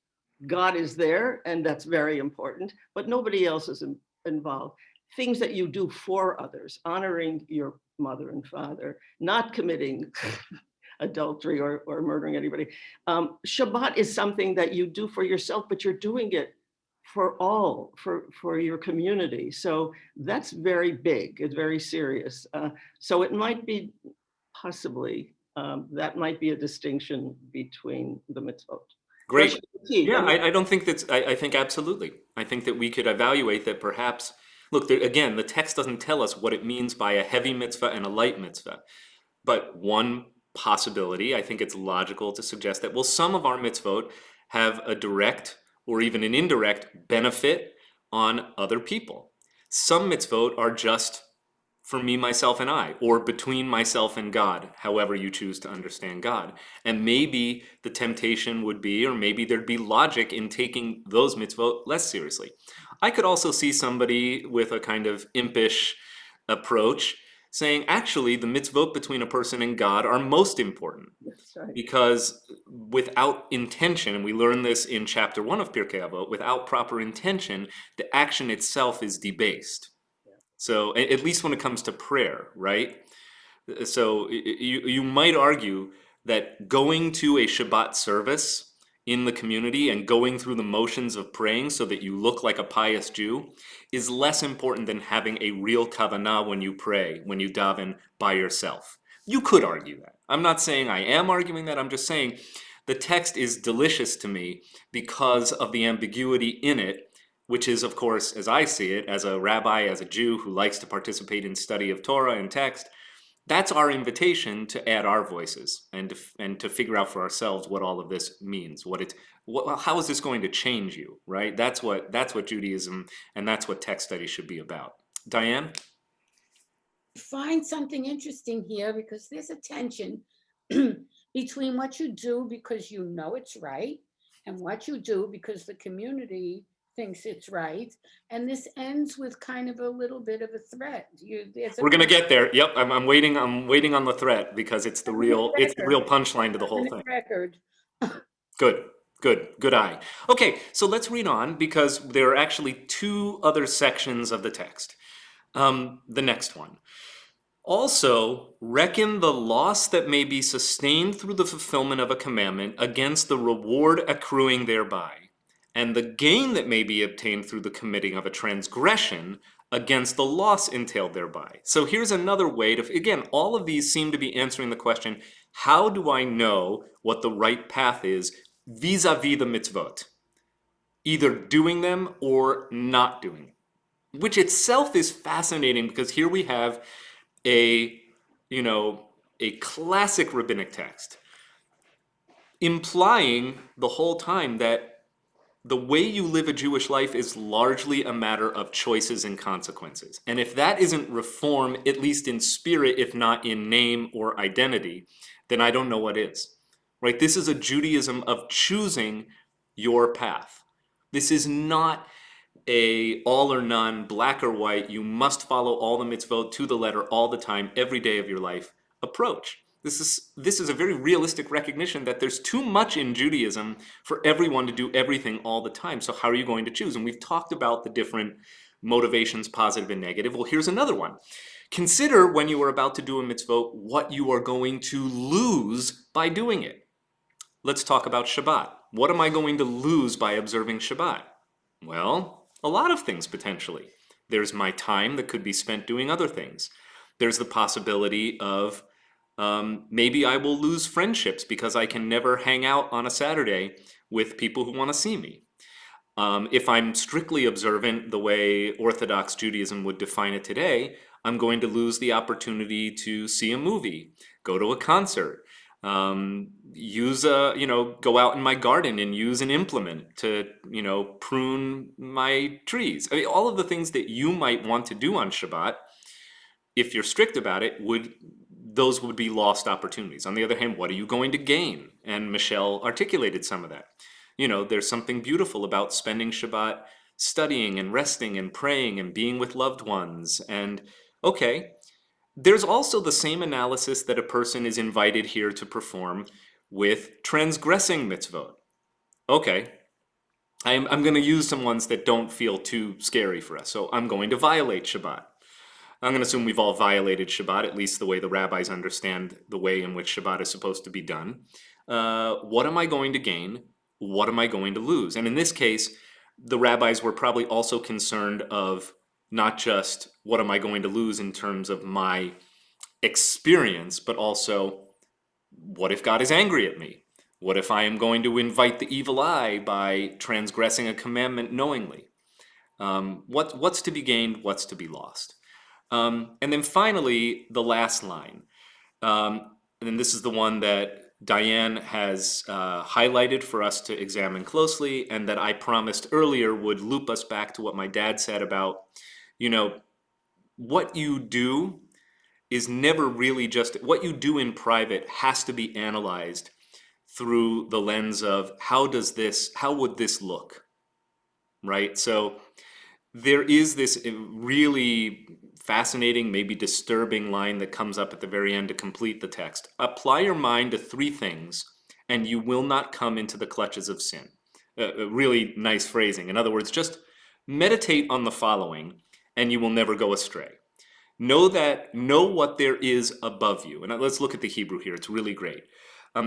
[SPEAKER 5] God is there, and that's very important, but nobody else is involved. Things that you do for others, honoring your mother and father, not committing adultery or murdering anybody. Shabbat is something that you do for yourself, but you're doing it for all, for your community. So that's very big, it's very serious. So it might be possibly, that might be a distinction between the mitzvot.
[SPEAKER 3] Great. Yeah, I don't think that's, I think absolutely. I think that we could evaluate that perhaps, look, again, the text doesn't tell us what it means by a heavy mitzvah and a light mitzvah. But one possibility, I think it's logical to suggest that, well, some of our mitzvot have a direct or even an indirect benefit on other people. Some mitzvot are just for me, myself, and I, or between myself and God, however you choose to understand God. And maybe the temptation would be, or maybe there'd be logic in taking those mitzvot less seriously. I could also see somebody with a kind of impish approach saying, actually, the mitzvot between a person and God are most important.
[SPEAKER 5] That's right.
[SPEAKER 3] Because without intention, and we learn this in chapter 1 of Pirkei Avot, without proper intention, the action itself is debased. So at least when it comes to prayer, right? So you might argue that going to a Shabbat service in the community and going through the motions of praying so that you look like a pious Jew is less important than having a real kavanah when you pray, when you daven by yourself. You could argue that. I'm not saying I am arguing that. I'm just saying the text is delicious to me because of the ambiguity in it, which is, of course, as I see it, as a rabbi, as a Jew who likes to participate in study of Torah and text, that's our invitation to add our voices and to figure out for ourselves what all of this means. How is this going to change you, right? That's what Judaism and that's what text study should be about. Diane?
[SPEAKER 4] Find something interesting here because there's a tension between what you do because you know it's right and what you do because the community thinks it's right, and this ends with kind of a little bit of a threat.
[SPEAKER 3] We're gonna get there. Yep, I'm waiting on the threat because it's the real punchline to the whole thing.
[SPEAKER 4] Record.
[SPEAKER 3] Good eye. Okay, so let's read on because there are actually two other sections of the text. The next one. Also, reckon the loss that may be sustained through the fulfillment of a commandment against the reward accruing thereby, and the gain that may be obtained through the committing of a transgression against the loss entailed thereby. So here's another way to, again, all of these seem to be answering the question, how do I know what the right path is vis-a-vis the mitzvot? Either doing them or not doing them, which itself is fascinating because here we have a classic rabbinic text implying the whole time that the way you live a Jewish life is largely a matter of choices and consequences. And if that isn't reform, at least in spirit, if not in name or identity, then I don't know what is. Right? This is a Judaism of choosing your path. This is not a all or none, black or white, you must follow all the mitzvot to the letter all the time, every day of your life approach. This is a very realistic recognition that there's too much in Judaism for everyone to do everything all the time. So how are you going to choose? And we've talked about the different motivations, positive and negative. Well, here's another one. Consider when you are about to do a mitzvah, what you are going to lose by doing it. Let's talk about Shabbat. What am I going to lose by observing Shabbat? Well, a lot of things potentially. There's my time that could be spent doing other things. There's the possibility of maybe I will lose friendships because I can never hang out on a Saturday with people who want to see me. If I'm strictly observant the way Orthodox Judaism would define it today, I'm going to lose the opportunity to see a movie, go to a concert, go out in my garden and use an implement to, prune my trees. I mean, all of the things that you might want to do on Shabbat, if you're strict about it, those would be lost opportunities. On the other hand, what are you going to gain? And Michelle articulated some of that. There's something beautiful about spending Shabbat studying and resting and praying and being with loved ones. And okay, there's also the same analysis that a person is invited here to perform with transgressing mitzvot. Okay, I'm going to use some ones that don't feel too scary for us. So I'm going to violate Shabbat. I'm going to assume we've all violated Shabbat, at least the way the rabbis understand the way in which Shabbat is supposed to be done. What am I going to gain? What am I going to lose? And in this case, the rabbis were probably also concerned of not just what am I going to lose in terms of my experience, but also what if God is angry at me? What if I am going to invite the evil eye by transgressing a commandment knowingly? What's to be gained? What's to be lost? And then finally, the last line. And then this is the one that Diane has highlighted for us to examine closely, and that I promised earlier would loop us back to what my dad said about, what you do is never really just, what you do in private has to be analyzed through the lens of how would this look, right? So there is this really fascinating, maybe disturbing line that comes up at the very end to complete the text. Apply your mind to three things and you will not come into the clutches of sin. A really nice phrasing. In other words, just meditate on the following and you will never go astray. Know what there is above you. And let's look at the Hebrew here. It's really great.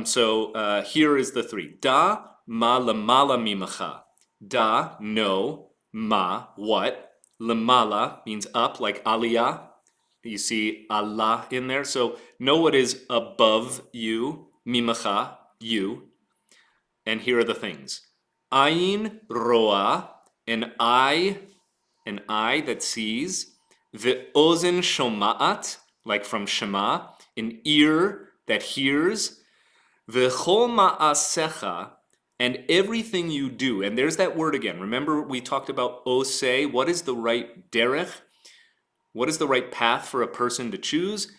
[SPEAKER 3] So here is the three. Da ma lamala mimacha. Da, know, ma, what. Lamala means up, like aliyah. You see Allah in there. So know what is above you. Mimacha, you. And here are the things. Ayin roa, an eye that sees. Ve'ozen shoma'at, like from Shema, an ear that hears. Ve'chol ma'asecha, and everything you do. And there's that word again. Remember we talked about oseh. What is the right derech? What is the right path for a person to choose?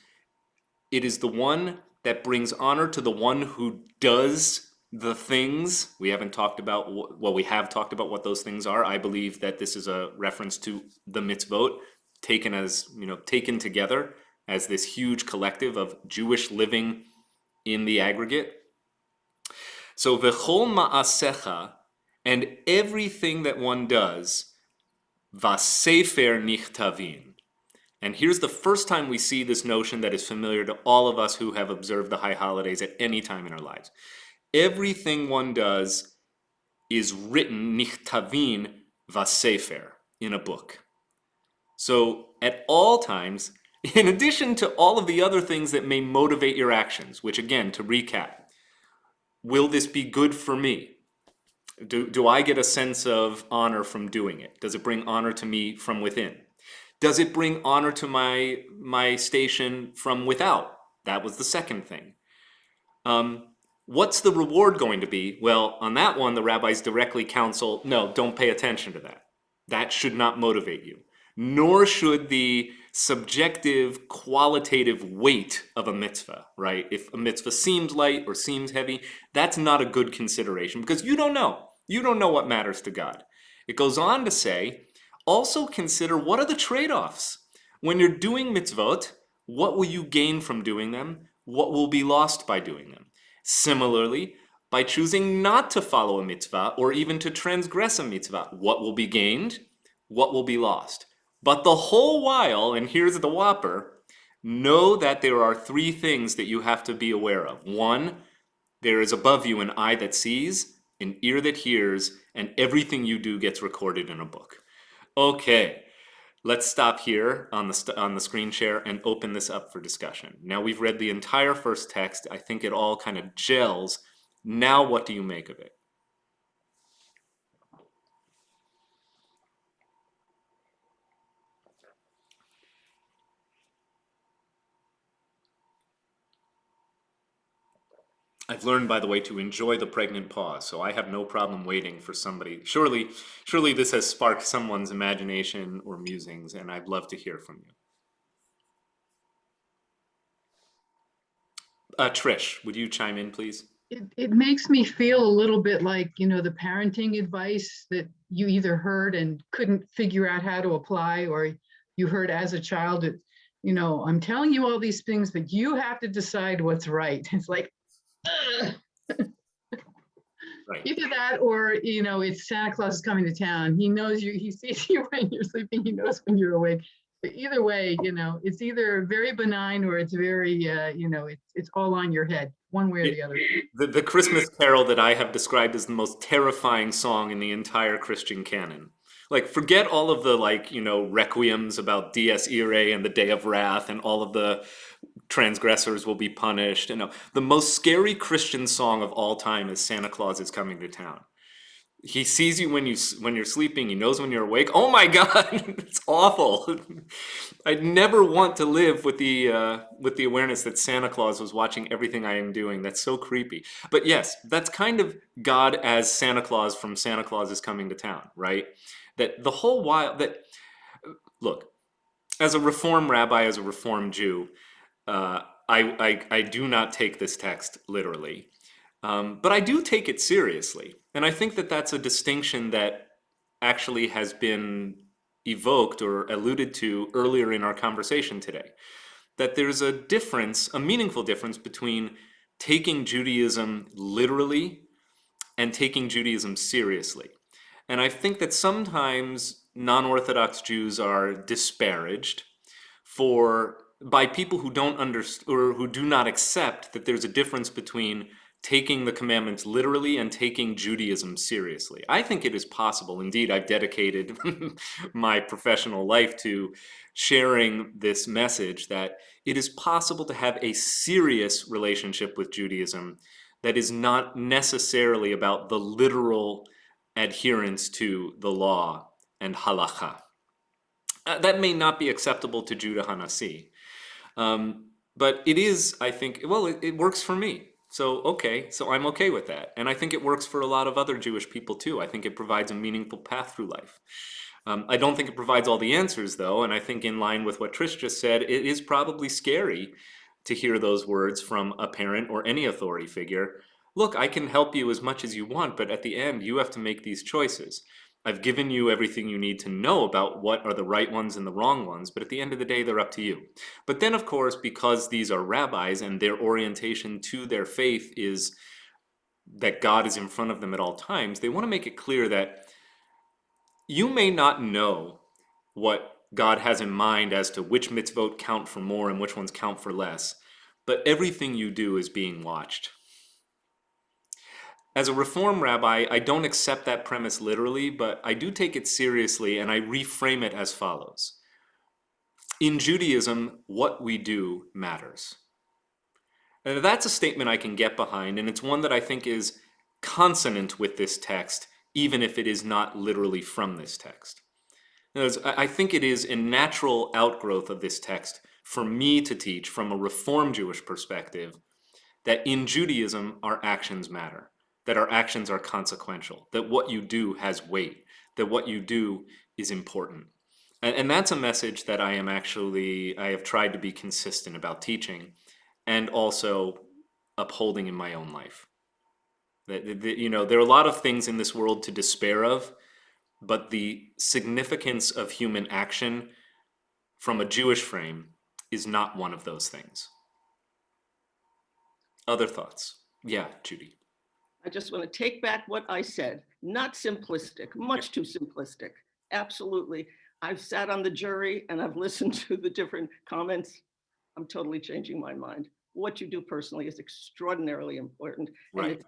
[SPEAKER 3] It is the one that brings honor to the one who does the things. We haven't talked about, we have talked about what those things are. I believe that this is a reference to the mitzvot, taken together as this huge collective of Jewish living in the aggregate. So v'chol ma'asecha, and everything that one does, v'sefer nichtavin. And here's the first time we see this notion that is familiar to all of us who have observed the high holidays at any time in our lives. Everything one does is written, nichtavin, v'sefer, in a book. So at all times, in addition to all of the other things that may motivate your actions, which again, to recap, will this be good for me? Do I get a sense of honor from doing it? Does it bring honor to me from within? Does it bring honor to my station from without? That was the second thing. What's the reward going to be? Well, on that one, the rabbis directly counsel, no, don't pay attention to that. That should not motivate you. Nor should the subjective, qualitative weight of a mitzvah, right? If a mitzvah seems light or seems heavy, that's not a good consideration because you don't know. You don't know what matters to God. It goes on to say, also consider what are the trade-offs. When you're doing mitzvot, what will you gain from doing them? What will be lost by doing them? Similarly, by choosing not to follow a mitzvah or even to transgress a mitzvah, what will be gained? What will be lost? But the whole while, and here's the whopper, know that there are three things that you have to be aware of. One, there is above you an eye that sees, an ear that hears, and everything you do gets recorded in a book. Okay, let's stop here on the screen share and open this up for discussion. Now we've read the entire first text. I think it all kind of gels. Now what do you make of it? I've learned, by the way, to enjoy the pregnant pause, so I have no problem waiting for somebody. Surely this has sparked someone's imagination or musings, and I'd love to hear from you. Trish, would you chime in, please?
[SPEAKER 10] it makes me feel a little bit like, the parenting advice that you either heard and couldn't figure out how to apply, or you heard as a child, I'm telling you all these things, but you have to decide what's right. It's like, ugh.
[SPEAKER 3] Right.
[SPEAKER 10] Either that, or, it's Santa Claus is coming to town. He knows you, he sees you when you're sleeping, he knows when you're awake. But either way, it's either very benign or it's very, it's all on your head, one way or the other.
[SPEAKER 3] The Christmas Carol that I have described as the most terrifying song in the entire Christian canon. Like, forget all of the, requiems about Dies Irae and the Day of Wrath and all of the transgressors will be punished. The most scary Christian song of all time is Santa Claus is Coming to Town. He sees you when you're sleeping. He knows when you're awake. Oh my God, it's awful. I'd never want to live with the awareness that Santa Claus was watching everything I am doing. That's so creepy. But yes, that's kind of God as Santa Claus from Santa Claus is Coming to Town, right? That the whole while that, look, as a Reform rabbi, as a Reform Jew, I do not take this text literally. But I do take it seriously. And I think that that's a distinction that actually has been evoked or alluded to earlier in our conversation today. That there's a difference, a meaningful difference between taking Judaism literally and taking Judaism seriously. And I think that sometimes non-Orthodox Jews are disparaged by people who don't understand or who do not accept that there's a difference between taking the commandments literally and taking Judaism seriously. I think it is possible. Indeed, I've dedicated my professional life to sharing this message that it is possible to have a serious relationship with Judaism that is not necessarily about the literal adherence to the law and halakha. That may not be acceptable to Judah Hanasi. But it is, I think, it works for me. So I'm okay with that. And I think it works for a lot of other Jewish people too. I think it provides a meaningful path through life. I don't think it provides all the answers though. And I think in line with what Trish just said, it is probably scary to hear those words from a parent or any authority figure. Look, I can help you as much as you want, but at the end, you have to make these choices. I've given you everything you need to know about what are the right ones and the wrong ones, but at the end of the day, they're up to you. But then, of course, because these are rabbis and their orientation to their faith is that God is in front of them at all times, they want to make it clear that you may not know what God has in mind as to which mitzvot count for more and which ones count for less, but everything you do is being watched. As a Reform rabbi, I don't accept that premise literally, but I do take it seriously and I reframe it as follows. In Judaism, what we do matters. And that's a statement I can get behind, and it's one that I think is consonant with this text, even if it is not literally from this text. I think it is a natural outgrowth of this text for me to teach from a Reform Jewish perspective that in Judaism, our actions matter. That our actions are consequential, that what you do has weight, that what you do is important. And that's a message that I have tried to be consistent about teaching and also upholding in my own life. There are a lot of things in this world to despair of, but the significance of human action from a Jewish frame is not one of those things. Other thoughts? Yeah, Judy.
[SPEAKER 5] I just want to take back what I said. Not simplistic, much too simplistic. Absolutely. I've sat on the jury and I've listened to the different comments. I'm totally changing my mind. What you do personally is extraordinarily important, and
[SPEAKER 3] Right.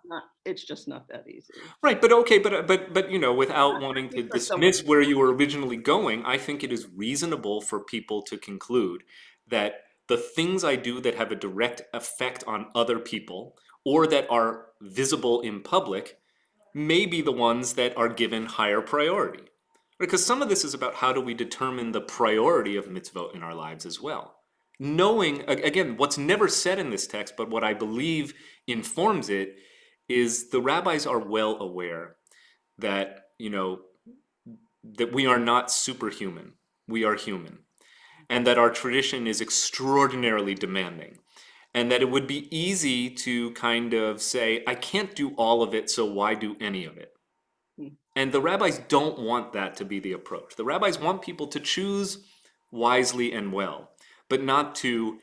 [SPEAKER 5] it's just not that easy.
[SPEAKER 3] Right, but okay, but without wanting to dismiss where you were originally going, I think it is reasonable for people to conclude that the things I do that have a direct effect on other people or that are visible in public may be the ones that are given higher priority. Because some of this is about how do we determine the priority of mitzvot in our lives as well. Knowing, again, what's never said in this text, but what I believe informs it, is the rabbis are well aware that, that we are not superhuman. We are human. And that our tradition is extraordinarily demanding. and that it would be easy to kind of say, I can't do all of it, so why do any of it? And the rabbis don't want that to be the approach. The rabbis want people to choose wisely and well, but not to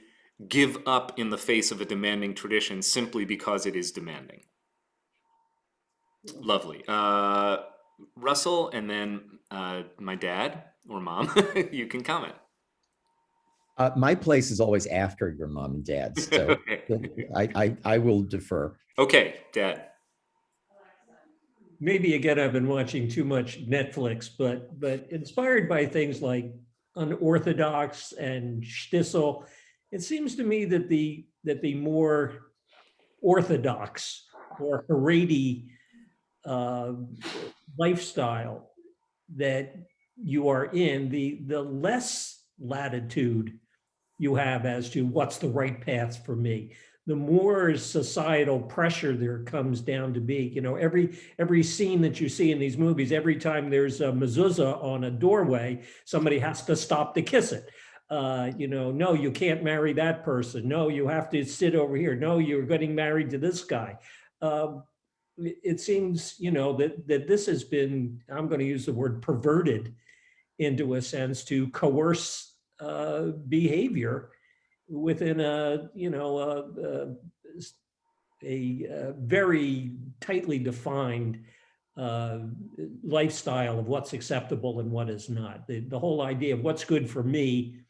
[SPEAKER 3] give up in the face of a demanding tradition simply because it is demanding. Lovely. Russell, and then my dad or mom, you can comment.
[SPEAKER 9] My place is always after your mom and dad's, so I will defer.
[SPEAKER 3] Okay, Dad.
[SPEAKER 8] Maybe again, I've been watching too much Netflix, but inspired by things like unorthodox and shtisel, it seems to me that the more orthodox or Haredi lifestyle that you are in, the less latitude you have as to what's the right path for me. The more societal pressure there comes down to be, you know, every scene that you see in these movies, every time there's a mezuzah on a doorway, somebody has to stop to kiss it. You know, no, you can't marry that person. No, you have to sit over here. No, you're getting married to this guy. It seems, you know, that this has been, I'm going to use the word perverted into a sense to coerce behavior within a, you know, a very tightly defined lifestyle of what's acceptable and what is not. The whole idea of what's good for me,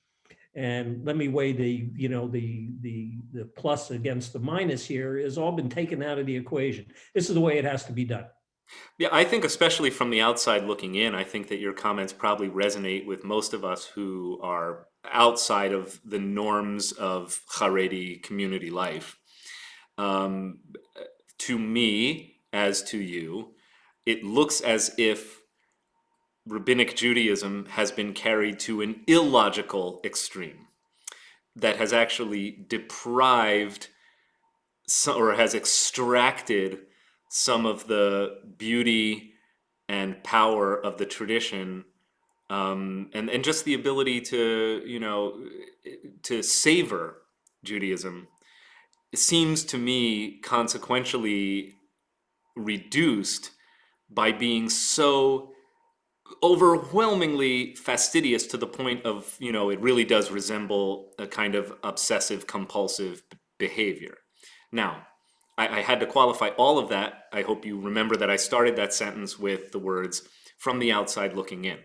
[SPEAKER 8] and let me weigh the, you know, the plus against the minus here, has all been taken out of the equation. This is the way it has to be done.
[SPEAKER 3] Yeah, I think especially from the outside looking in, I think that your comments probably resonate with most of us who are outside of the norms of Haredi community life. To me, as to you, it looks as if Rabbinic Judaism has been carried to an illogical extreme that has actually deprived or has extracted some of the beauty and power of the tradition, and just the ability to, you know, to savor Judaism. It seems to me consequentially reduced by being so overwhelmingly fastidious to the point of, you know, it really does resemble a kind of obsessive compulsive behavior. Now, I had to qualify all of that. I hope you remember that I started that sentence with the words, from the outside looking in.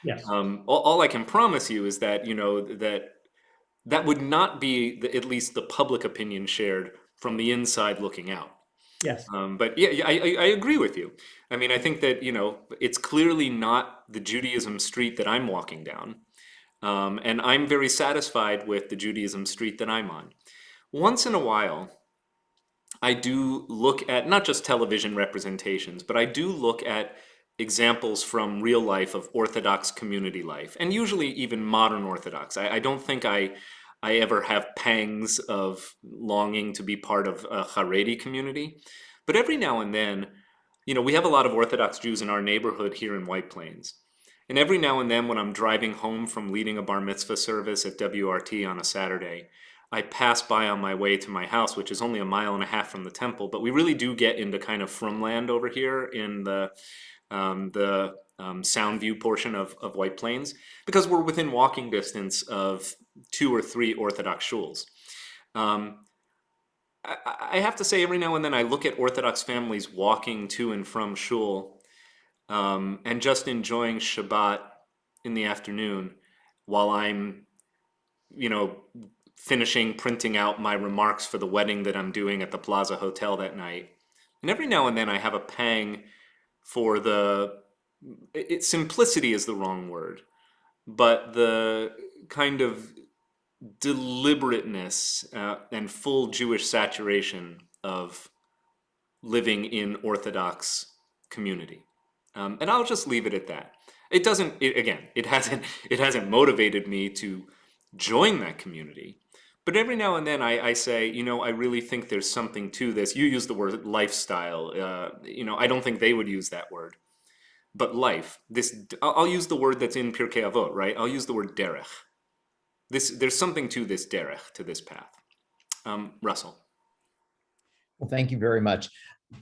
[SPEAKER 8] Yes.
[SPEAKER 3] All I can promise you is that, you know, that would not be at least the public opinion shared from the inside looking out.
[SPEAKER 8] Yes.
[SPEAKER 3] But yeah, I agree with you. I mean, I think that, you know, it's clearly not the Judaism street that I'm walking down. And I'm very satisfied with the Judaism street that I'm on. Once in a while, I do look at not just television representations, but I do look at examples from real life of Orthodox community life, and usually even modern Orthodox. I don't think I ever have pangs of longing to be part of a Haredi community. But every now and then, you know, we have a lot of Orthodox Jews in our neighborhood here in White Plains. And every now and then when I'm driving home from leading a bar mitzvah service at WRT on a Saturday, I pass by on my way to my house, which is only 1.5 miles from the temple. But we really do get into kind of from land over here in the Sound View portion of White Plains, because we're within walking distance of 2 or 3 Orthodox shuls. I have to say, every now and then I look at Orthodox families walking to and from shul and just enjoying Shabbat in the afternoon while I'm, you know, finishing printing out my remarks for the wedding that I'm doing at the Plaza Hotel that night. And every now and then I have a pang for simplicity is the wrong word, but the kind of deliberateness and full Jewish saturation of living in Orthodox community. And I'll just leave it at that. It doesn't, it hasn't motivated me to join that community. But every now and then I say, you know, I really think there's something to this. You use the word lifestyle. You know, I don't think they would use that word. But life, I'll use the word that's in Pirkei Avot, right? I'll use the word derech. There's something to this derech, to this path. Russell.
[SPEAKER 9] Well, thank you very much.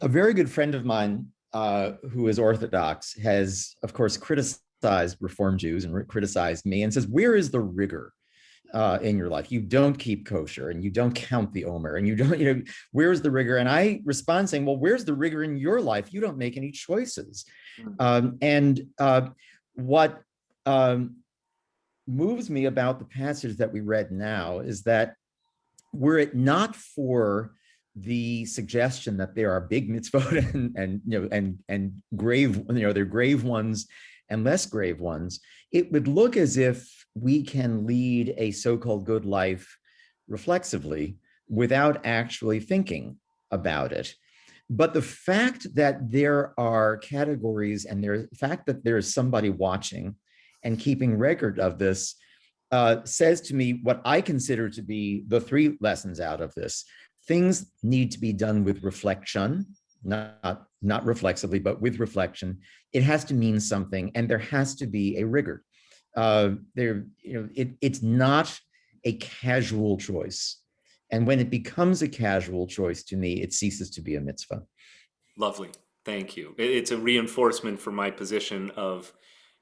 [SPEAKER 9] A very good friend of mine who is Orthodox has, of course, criticized Reform Jews and criticized me and says, where is the rigor in your life? You don't keep kosher and you don't count the Omer and you don't, where's the rigor? And I respond saying, well, where's the rigor in your life? You don't make any choices. What moves me about the passage that we read now is that were it not for the suggestion that there are big mitzvot and grave, they're grave ones and less grave ones, it would look as if we can lead a so-called good life reflexively without actually thinking about it. But the fact that there are categories and the fact that there is somebody watching and keeping record of this says to me what I consider to be the three lessons out of this. Things need to be done with reflection, not reflexively, but with reflection. It has to mean something, and there has to be a rigor. It's not a casual choice. And when it becomes a casual choice, to me, it ceases to be a mitzvah.
[SPEAKER 3] Lovely. Thank you. It's a reinforcement for my position of,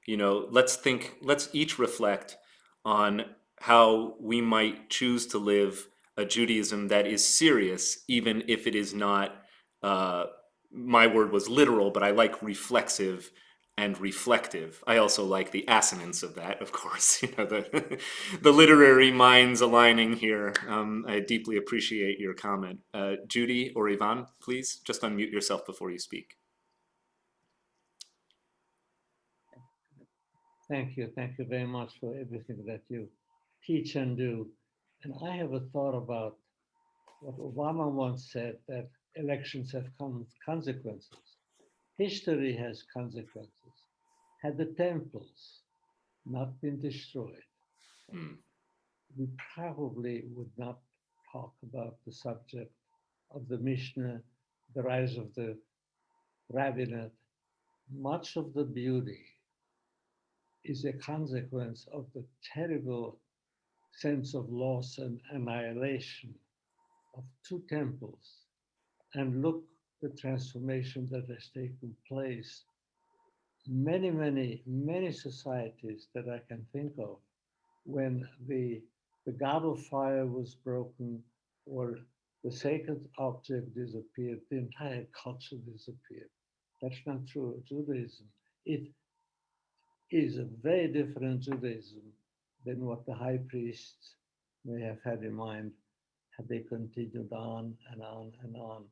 [SPEAKER 3] let's each reflect on how we might choose to live a Judaism that is serious, even if it is not, my word was literal, but I like reflexive and reflective. I also like the assonance of that, of course, the literary minds aligning here. I deeply appreciate your comment. Judy or Ivan, please just unmute yourself before you speak.
[SPEAKER 7] Thank you very much for everything that you teach and do. And I have a thought about what Obama once said, that elections have consequences. History has consequences. Had the temples not been destroyed, we probably would not talk about the subject of the Mishna, the rise of the rabbinate. Much of the beauty is a consequence of the terrible sense of loss and annihilation of two temples. And look, the transformation that has taken place. Many societies that I can think of, when the god of fire was broken or the sacred object disappeared, the entire culture disappeared. That's not true of Judaism. It is a very different Judaism than what the high priests may have had in mind had they continued on and on and on.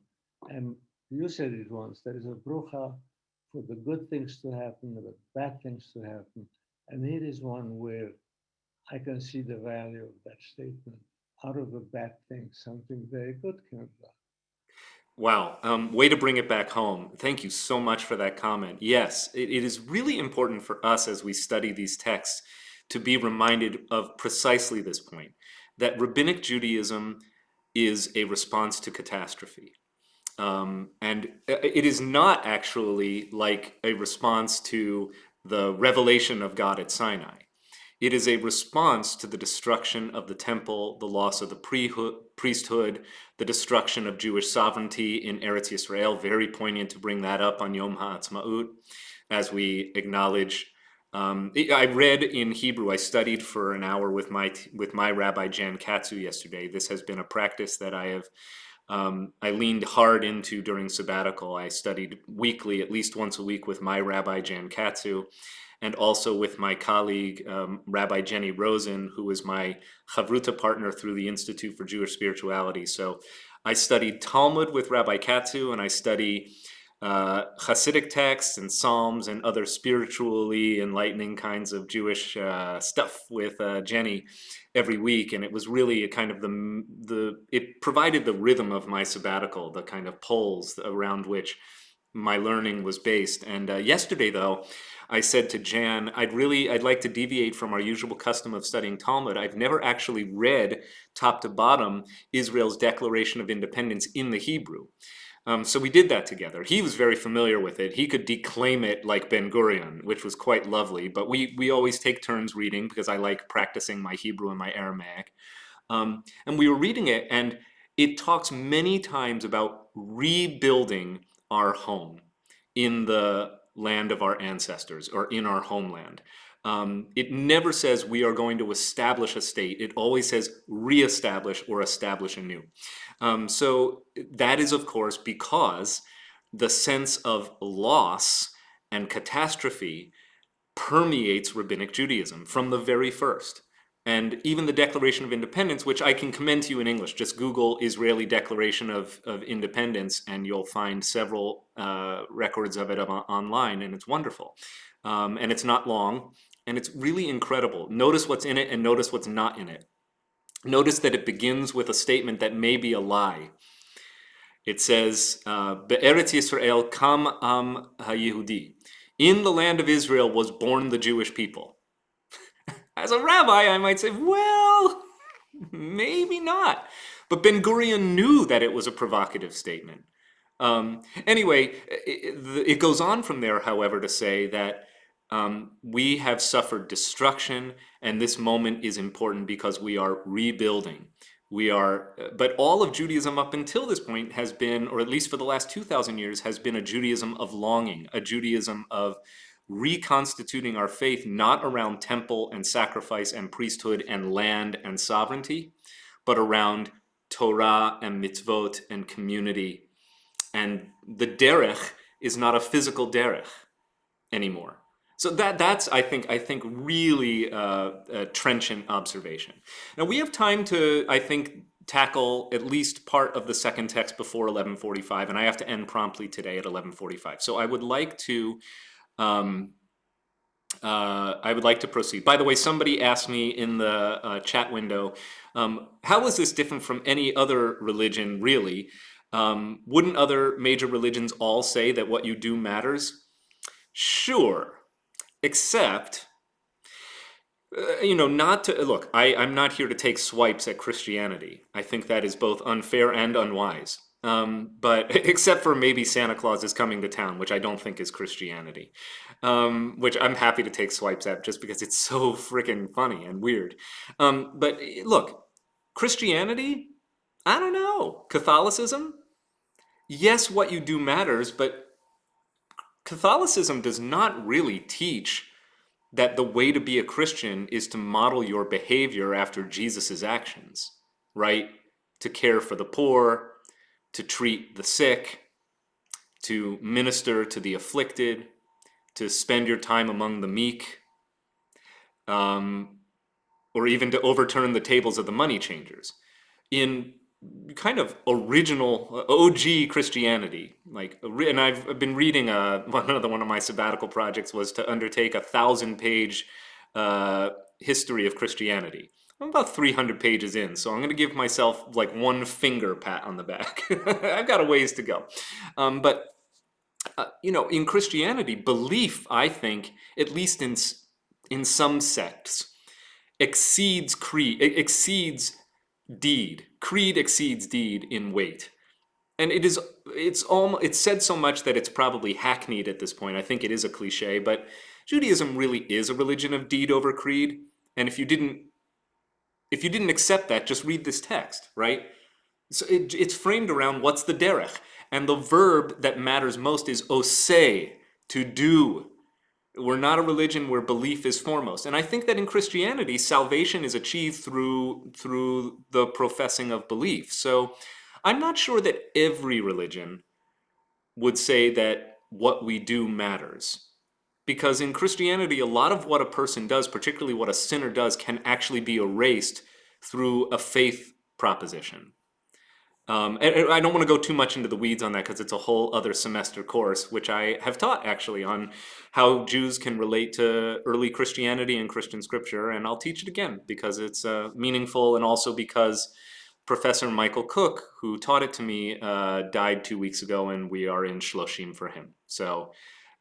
[SPEAKER 7] And you said it once, there is a brucha for the good things to happen, the bad things to happen. And here is one where I can see the value of that statement. Out of a bad thing, something very good came about.
[SPEAKER 3] Wow, way to bring it back home. Thank you so much for that comment. Yes, it is really important for us as we study these texts to be reminded of precisely this point, that Rabbinic Judaism is a response to catastrophe. And it is not actually like a response to the revelation of God at Sinai. It is a response to the destruction of the temple, the loss of the priesthood, the destruction of Jewish sovereignty in Eretz Yisrael. Very poignant to bring that up on Yom HaAtzmaut as we acknowledge. I read in Hebrew. I studied for an hour with my Rabbi Jan Katzu yesterday. This has been a practice that I leaned hard into during sabbatical. I studied weekly, at least once a week, with my Rabbi Jan Katzu, and also with my colleague, Rabbi Jenny Rosen, who is my Chavruta partner through the Institute for Jewish Spirituality. So I studied Talmud with Rabbi Katzu, and I study Hasidic texts and Psalms and other spiritually enlightening kinds of Jewish stuff with Jenny every week. And it was really a kind of it provided the rhythm of my sabbatical, the kind of poles around which my learning was based. And yesterday, though, I said to Jan, I'd like to deviate from our usual custom of studying Talmud. I've never actually read top to bottom Israel's Declaration of Independence in the Hebrew. So we did that together. He was very familiar with it. He could declaim it like Ben Gurion, which was quite lovely. But we always take turns reading because I like practicing my Hebrew and my Aramaic. And we were reading it, and it talks many times about rebuilding our home in the land of our ancestors or in our homeland. It never says we are going to establish a state. It always says reestablish or establish anew. So that is, of course, because the sense of loss and catastrophe permeates Rabbinic Judaism from the very first. And even the Declaration of Independence, which I can commend to you in English, just Google Israeli Declaration of Independence and you'll find several records of it online, and it's wonderful. And it's not long, and it's really incredible. Notice what's in it and notice what's not in it. Notice that it begins with a statement that may be a lie. It says, Be'eretz Yisrael kam am ha-Yehudi. In the land of Israel was born the Jewish people. As a rabbi, I might say, well, maybe not. But Ben Gurion knew that it was a provocative statement. Anyway, it goes on from there, however, to say that we have suffered destruction, and this moment is important because we are rebuilding. But all of Judaism up until this point has been, or at least for the last 2,000 years, has been a Judaism of longing, a Judaism of reconstituting our faith, not around temple and sacrifice and priesthood and land and sovereignty, but around Torah and mitzvot and community. And the derech is not a physical derech anymore. So that's I think really a trenchant observation. Now we have time to, I think, tackle at least part of the second text before 11:45, and I have to end promptly today at 11:45. So I would like to proceed. By the way, somebody asked me in the chat window, how is this different from any other religion, really? Wouldn't other major religions all say that what you do matters? Sure, except, not to, look, I'm not here to take swipes at Christianity. I think that is both unfair and unwise. But except for maybe Santa Claus is coming to town, which I don't think is Christianity, which I'm happy to take swipes at just because it's so freaking funny and weird. But look, Christianity, I don't know. Catholicism, yes, what you do matters, but Catholicism does not really teach that the way to be a Christian is to model your behavior after Jesus's actions, right? To care for the poor, to treat the sick, to minister to the afflicted, to spend your time among the meek, or even to overturn the tables of the money changers. In kind of original OG Christianity, and I've been reading one of my sabbatical projects was to undertake a 1,000-page history of Christianity. I'm about 300 pages in, so I'm going to give myself like one finger pat on the back. I've got a ways to go. But in Christianity, belief, I think, at least in some sects, exceeds creed, exceeds deed. Creed exceeds deed in weight. And it's said so much that it's probably hackneyed at this point. I think it is a cliche, but Judaism really is a religion of deed over creed. And if you didn't accept that, just read this text, right? So it's framed around what's the derech. And the verb that matters most is oseh, to do. We're not a religion where belief is foremost. And I think that in Christianity, salvation is achieved through the professing of belief. So I'm not sure that every religion would say that what we do matters. Because in Christianity, a lot of what a person does, particularly what a sinner does, can actually be erased through a faith proposition. And I don't want to go too much into the weeds on that because it's a whole other semester course, which I have taught actually on how Jews can relate to early Christianity and Christian scripture. And I'll teach it again because it's meaningful, and also because Professor Michael Cook, who taught it to me, died 2 weeks ago, and we are in Shloshim for him. So,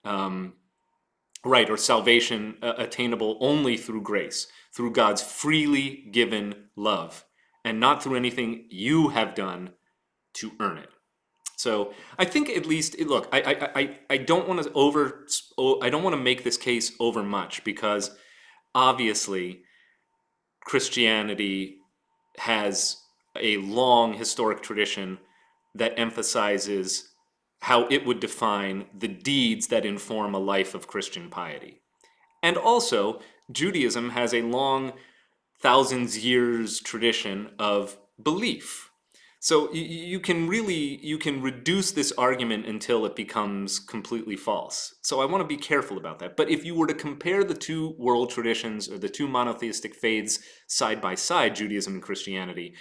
[SPEAKER 3] right, or salvation attainable only through grace, through God's freely given love, and not through anything you have done to earn it. So I think at least, look, I don't want to make this case over much, because obviously Christianity has a long historic tradition that emphasizes how it would define the deeds that inform a life of Christian piety. And also, Judaism has a long, thousands years tradition of belief. So you can reduce this argument until it becomes completely false. So I want to be careful about that. But if you were to compare the two world traditions or the two monotheistic faiths side by side, Judaism and Christianity,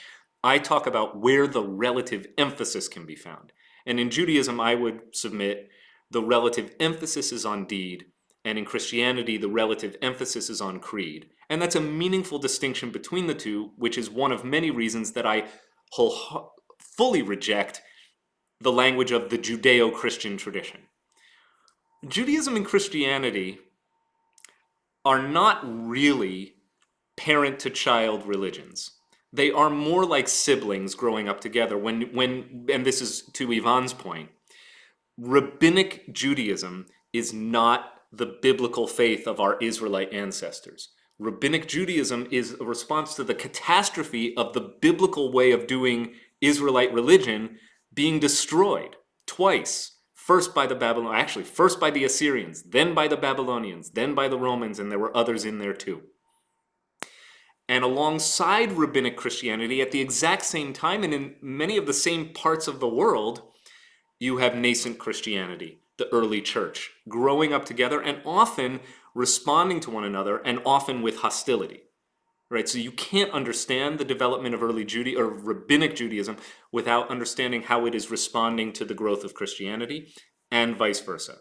[SPEAKER 3] I talk about where the relative emphasis can be found. And in Judaism, I would submit the relative emphasis is on deed, and in Christianity, the relative emphasis is on creed. And that's a meaningful distinction between the two, which is one of many reasons that I fully reject the language of the Judeo-Christian tradition. Judaism and Christianity are not really parent-to-child religions. They are more like siblings growing up together. And this is to Ivan's point, Rabbinic Judaism is not the biblical faith of our Israelite ancestors. Rabbinic Judaism is a response to the catastrophe of the biblical way of doing Israelite religion being destroyed twice. First by the Assyrians, then by the Babylonians, then by the Romans, and there were others in there too. And alongside Rabbinic Christianity, at the exact same time, and in many of the same parts of the world, you have nascent Christianity, the early church, growing up together and often responding to one another and often with hostility. Right? So you can't understand the development of early Rabbinic Judaism without understanding how it is responding to the growth of Christianity and vice versa.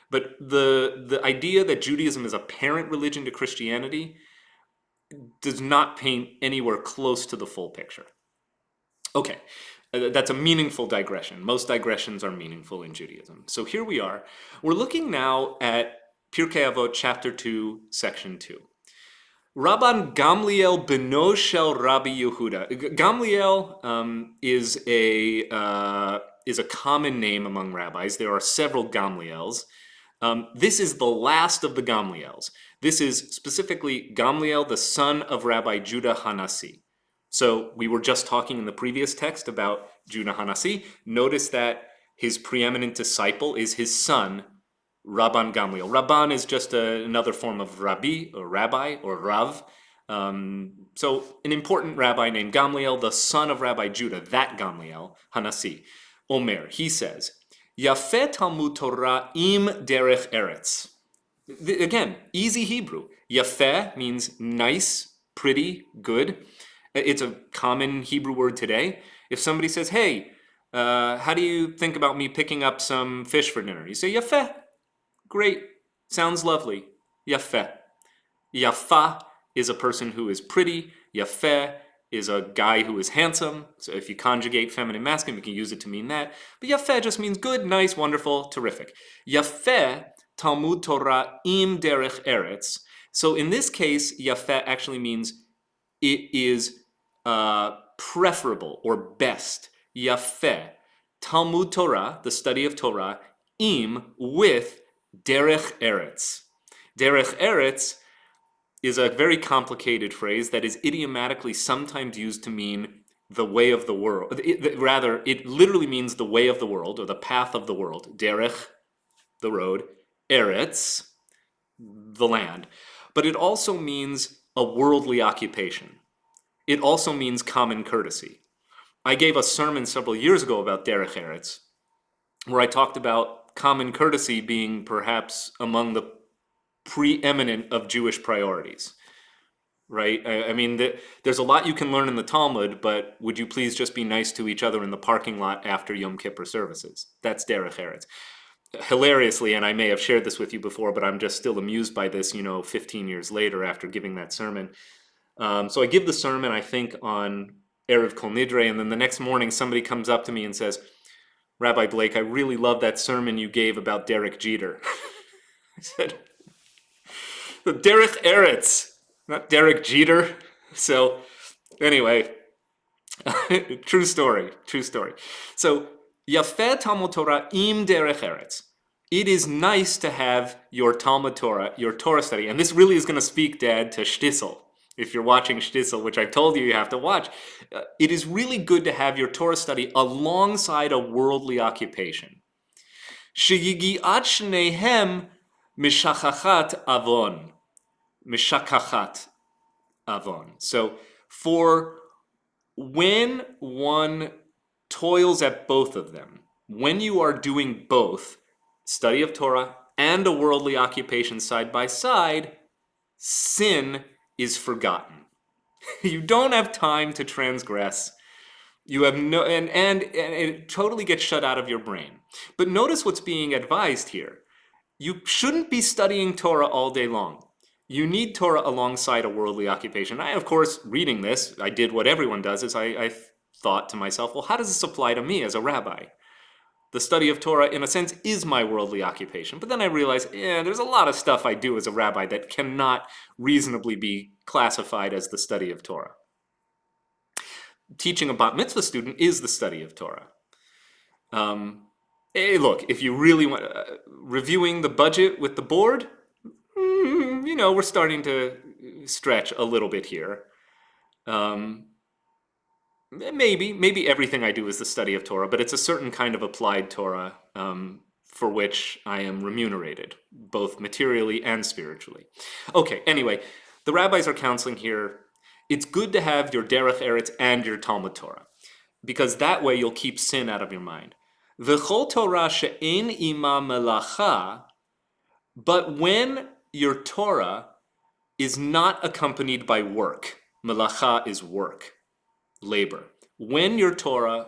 [SPEAKER 3] But the idea that Judaism is a parent religion to Christianity does not paint anywhere close to the full picture. Okay, that's a meaningful digression. Most digressions are meaningful in Judaism. So here we are. We're looking now at Pirkei Avot, chapter 2, section 2. Rabban Gamliel beno shel Rabbi Yehuda. Gamliel is a common name among rabbis. There are several Gamliels. This is the last of the Gamliels. This is specifically Gamliel, the son of Rabbi Judah Hanasi. So we were just talking in the previous text about Judah Hanasi. Notice that his preeminent disciple is his son, Rabban Gamliel. Rabban is just another form of rabbi or Rav. So an important rabbi named Gamliel, the son of Rabbi Judah, that Gamliel, Hanasi, Omer, he says, Yafeh Talmud Torah im derech eretz. Again, easy Hebrew. Yafeh means nice, pretty, good. It's a common Hebrew word today. If somebody says, hey, how do you think about me picking up some fish for dinner? You say, Yafeh. Great. Sounds lovely. Yafeh. Yafa is a person who is pretty. Yafeh is a guy who is handsome. So if you conjugate feminine masculine, we can use it to mean that. But Yafeh just means good, nice, wonderful, terrific. Yafeh, Talmud Torah im derech eretz. So in this case, Yafeh actually means it is preferable or best. Yafeh, Talmud Torah, the study of Torah, im, with derech eretz. Derech eretz is a very complicated phrase that is idiomatically sometimes used to mean the way of the world. It literally means the way of the world or the path of the world. Derech, the road. Eretz, the land. But it also means a worldly occupation. It also means common courtesy. I gave a sermon several years ago about derech eretz, where I talked about common courtesy being perhaps among the preeminent of Jewish priorities, right? I mean, there's a lot you can learn in the Talmud, but would you please just be nice to each other in the parking lot after Yom Kippur services? That's derech eretz. Hilariously, and I may have shared this with you before, but I'm just still amused by this, 15 years later after giving that sermon. So I give the sermon, I think, on Erev Kol Nidre, and then the next morning somebody comes up to me and says, Rabbi Blake, I really love that sermon you gave about Derek Jeter. I said, the Derech Eretz, not Derek Jeter. So anyway, true story. So Yafeh Talmud Torah im derech eretz. It is nice to have your Talmud Torah, your Torah study, and this really is going to speak, Dad, to shtisel. if you're watching Shtisel, which I've told you you have to watch, it is really good to have your Torah study alongside a worldly occupation. Sheyigiat shnehem mishachachat avon. Mishakachat avon. So for when one toils at both of them, when you are doing both, study of Torah and a worldly occupation side by side, sin is forgotten. You don't have time to transgress. You have no, and it totally gets shut out of your brain. But notice what's being advised here. You shouldn't be studying Torah all day long. You need Torah alongside a worldly occupation. I, of course, reading this, I did what everyone does, is I thought to myself, well, how does this apply to me as a rabbi? The study of Torah, in a sense, is my worldly occupation. But then I realized, there's a lot of stuff I do as a rabbi that cannot reasonably be classified as the study of Torah. Teaching a bat mitzvah student is the study of Torah. Look, if you really want, reviewing the budget with the board, we're starting to stretch a little bit here. Maybe everything I do is the study of Torah, but it's a certain kind of applied Torah for which I am remunerated, both materially and spiritually. Okay, anyway, the rabbis are counseling here. It's good to have your derech eretz and your Talmud Torah, because that way you'll keep sin out of your mind. V'chol Torah she'en ima melacha, but when your Torah is not accompanied by work, melacha is work, labor. When your Torah,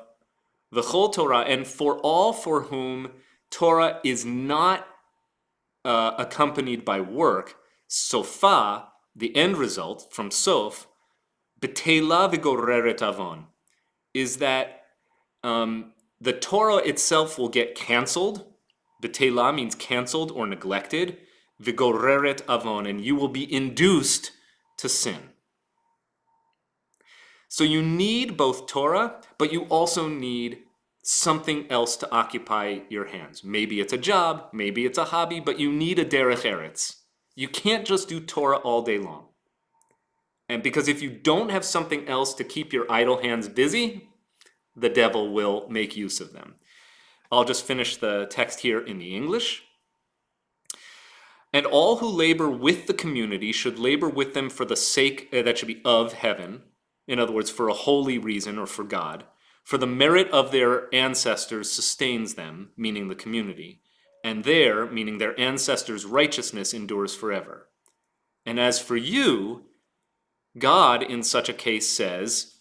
[SPEAKER 3] v'chol Torah, and for all for whom Torah is not accompanied by work, sofa, the end result from sof, betela v'goreret avon, is that the Torah itself will get canceled. Betela means canceled or neglected. V'goreret avon, and you will be induced to sin. So you need both Torah, but you also need something else to occupy your hands. Maybe it's a job, maybe it's a hobby, but you need a derech eretz. You can't just do Torah all day long. And because if you don't have something else to keep your idle hands busy, the devil will make use of them. I'll just finish the text here in the English. And all who labor with the community should labor with them for the sake, that should be of heaven, in other words, for a holy reason or for God, for the merit of their ancestors sustains them, meaning the community, and their, meaning their ancestors' righteousness endures forever. And as for you, God in such a case says,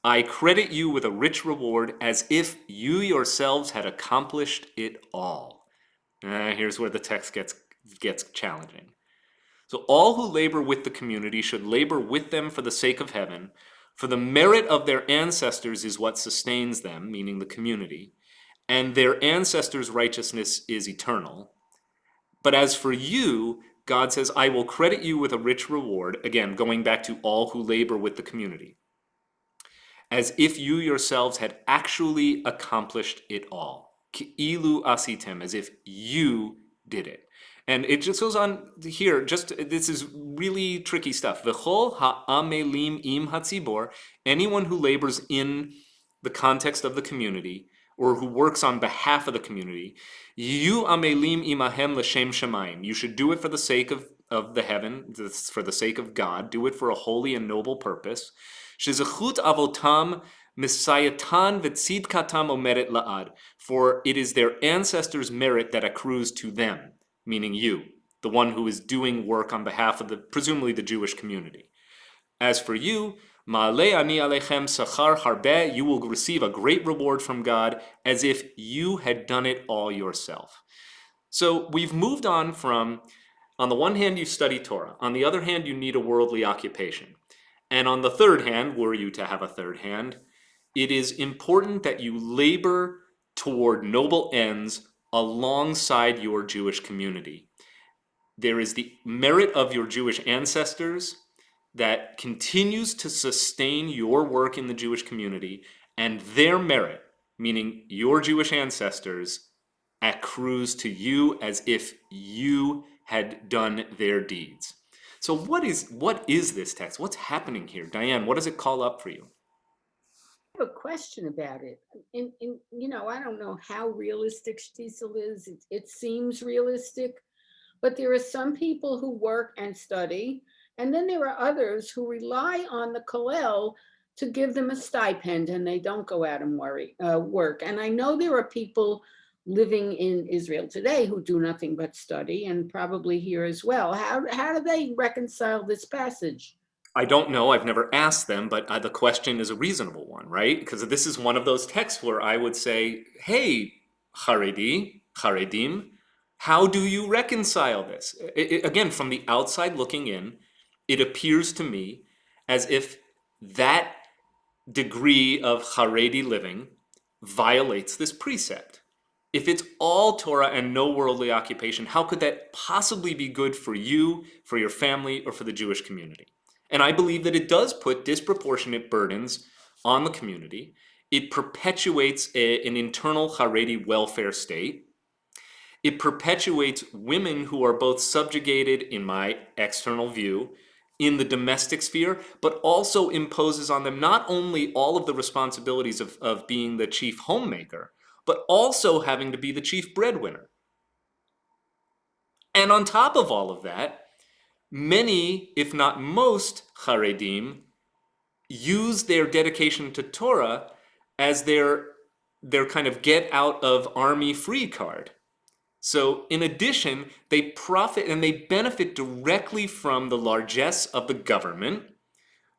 [SPEAKER 3] I credit you with a rich reward as if you yourselves had accomplished it all. Here's where the text gets challenging. So all who labor with the community should labor with them for the sake of heaven, for the merit of their ancestors is what sustains them, meaning the community, and their ancestors' righteousness is eternal. But as for you, God says, I will credit you with a rich reward, again, going back to all who labor with the community, as if you yourselves had actually accomplished it all. Ki'ilu asitem, as if you did it. And it just goes on here, this is really tricky stuff. V'chol ha'amelim im hatzibor, anyone who labors in the context of the community, or who works on behalf of the community, you amelim imahem l'shem shamayim. You should do it for the sake of the heaven, for the sake of God. Do it for a holy and noble purpose. Shezechut avotam misayatan v'tzidkatam omeret la'ad. For it is their ancestors' merit that accrues to them, meaning you, the one who is doing work on behalf of presumably the Jewish community. As for you, ma'aleh ani alechem sachar harbeh, you will receive a great reward from God as if you had done it all yourself. So we've moved on from, on the one hand, you study Torah. On the other hand, you need a worldly occupation. And on the third hand, were you to have a third hand, it is important that you labor toward noble ends alongside your Jewish community. There is the merit of your Jewish ancestors that continues to sustain your work in the Jewish community, and their merit, meaning your Jewish ancestors, accrues to you as if you had done their deeds. So what is this text? What's happening here? Diane, what does it call up for you?
[SPEAKER 4] I have a question about it. I don't know how realistic Shtisel is. It seems realistic, but there are some people who work and study, and then there are others who rely on the kollel to give them a stipend, and they don't go out and work. And I know there are people living in Israel today who do nothing but study, and probably here as well. How do they reconcile this passage?
[SPEAKER 3] I don't know. I've never asked them, but the question is a reasonable one, right? Because this is one of those texts where I would say, hey, Haredim, how do you reconcile this? Again, from the outside looking in, it appears to me as if that degree of Haredi living violates this precept. If it's all Torah and no worldly occupation, how could that possibly be good for you, for your family, or for the Jewish community? And I believe that it does put disproportionate burdens on the community. It perpetuates an internal Haredi welfare state. It perpetuates women who are both subjugated, in my external view, in the domestic sphere, but also imposes on them not only all of the responsibilities of being the chief homemaker, but also having to be the chief breadwinner. And on top of all of that, many, if not most, Haredim use their dedication to Torah as their kind of get out of army free card. So in addition, they profit and they benefit directly from the largesse of the government,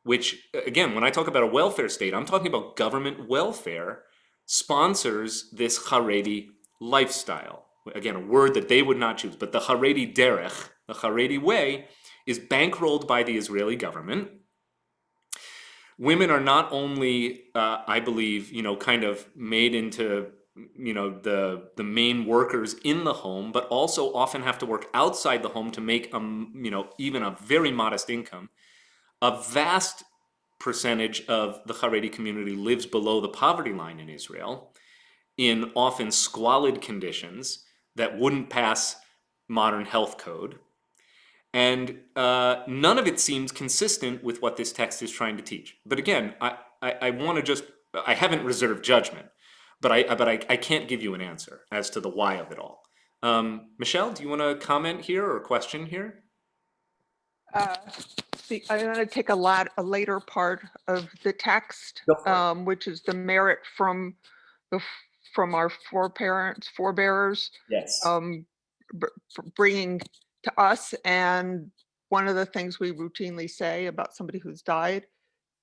[SPEAKER 3] which, again, when I talk about a welfare state, I'm talking about government welfare sponsors this Haredi lifestyle. Again, a word that they would not choose, but the Haredi derech, the Haredi way, is bankrolled by the Israeli government. Women are not only, I believe, kind of made into, the main workers in the home, but also often have to work outside the home to make, even a very modest income. A vast percentage of the Haredi community lives below the poverty line in Israel in often squalid conditions that wouldn't pass modern health code. And none of it seems consistent with what this text is trying to teach. But again, I want to I haven't reserved judgment, but I can't give you an answer as to the why of it all. Michelle, do you want to comment here or question here?
[SPEAKER 6] I'm going to take a later part of the text, which is the merit from our forebearers,
[SPEAKER 3] Yes.
[SPEAKER 6] Bringing to us. And one of the things we routinely say about somebody who's died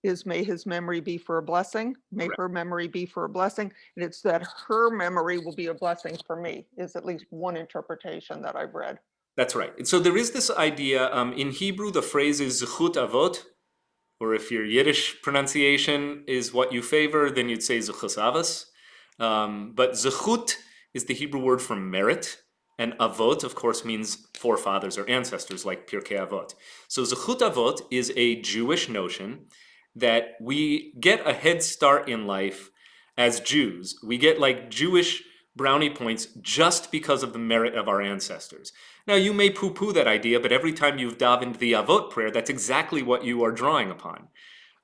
[SPEAKER 6] is, may his memory be for a blessing, may her memory be for a blessing. And it's that her memory will be a blessing for me, is at least one interpretation that I've read.
[SPEAKER 3] That's right. And so there is this idea, in Hebrew, the phrase is Zechut Avot, or if your Yiddish pronunciation is what you favor, then you'd say Zechus Avos. But Zechut is the Hebrew word for merit, and Avot, of course, means forefathers or ancestors, like Pirkei Avot. So Zechut Avot is a Jewish notion that we get a head start in life as Jews. We get like Jewish brownie points just because of the merit of our ancestors. Now, you may poo-poo that idea, but every time you've davened the Avot prayer, that's exactly what you are drawing upon.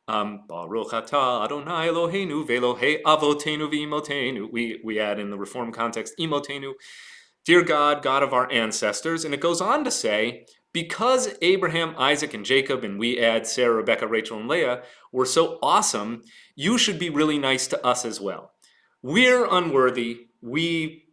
[SPEAKER 3] Baruch atah Adonai Eloheinu ve'Elohei avotenu v'imotenu. We add in the Reform context, imotenu. Dear God, God of our ancestors. And it goes on to say, because Abraham, Isaac, and Jacob, and we add Sarah, Rebecca, Rachel, and Leah, were so awesome, you should be really nice to us as well. We're unworthy.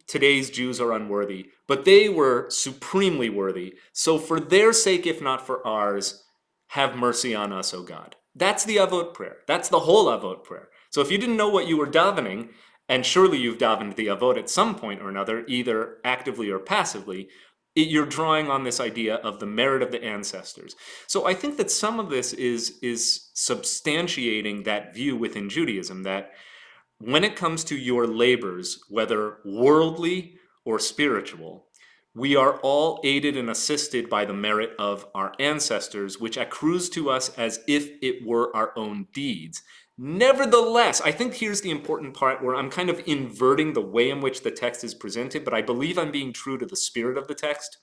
[SPEAKER 3] Today's Jews are unworthy, but they were supremely worthy. So for their sake, if not for ours, have mercy on us, O God. That's the Avot prayer. That's the whole Avot prayer. So if you didn't know what you were davening, and surely you've davened the Avot at some point or another, either actively or passively, you're drawing on this idea of the merit of the ancestors. So I think that some of this is substantiating that view within Judaism, that when it comes to your labors, whether worldly or spiritual, we are all aided and assisted by the merit of our ancestors, which accrues to us as if it were our own deeds. Nevertheless, I think here's the important part where I'm kind of inverting the way in which the text is presented, but I believe I'm being true to the spirit of the text.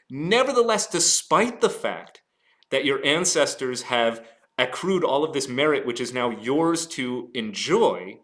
[SPEAKER 3] Nevertheless, despite the fact that your ancestors have accrued all of this merit, which is now yours to enjoy,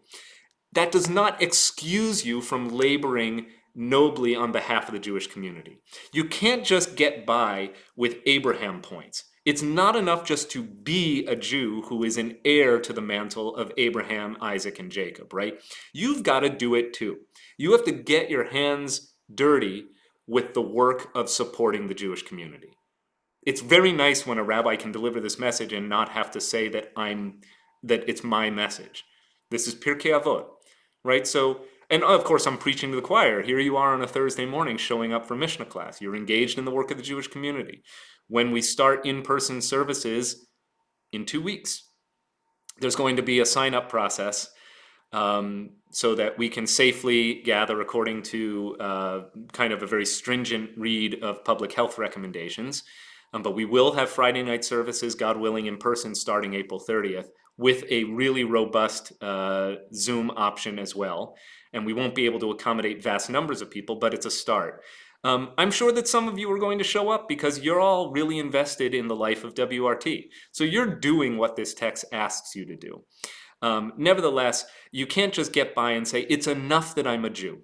[SPEAKER 3] that does not excuse you from laboring nobly on behalf of the Jewish community. You can't just get by with Abraham points. It's not enough just to be a Jew who is an heir to the mantle of Abraham, Isaac, and Jacob, right? You've got to do it too. You have to get your hands dirty with the work of supporting the Jewish community. It's very nice when a rabbi can deliver this message and not have to say that it's my message. This is Pirkei Avot, right? So, and of course I'm preaching to the choir. Here you are on a Thursday morning showing up for Mishna class. You're engaged in the work of the Jewish community. When we start in-person services in 2 weeks, there's going to be a sign-up process so that we can safely gather according to kind of a very stringent read of public health recommendations. But we will have Friday night services, God willing, in person starting April 30th with a really robust Zoom option as well. And we won't be able to accommodate vast numbers of people, but it's a start. I'm sure that some of you are going to show up because you're all really invested in the life of WRT. So you're doing what this text asks you to do. Nevertheless, you can't just get by and say, it's enough that I'm a Jew.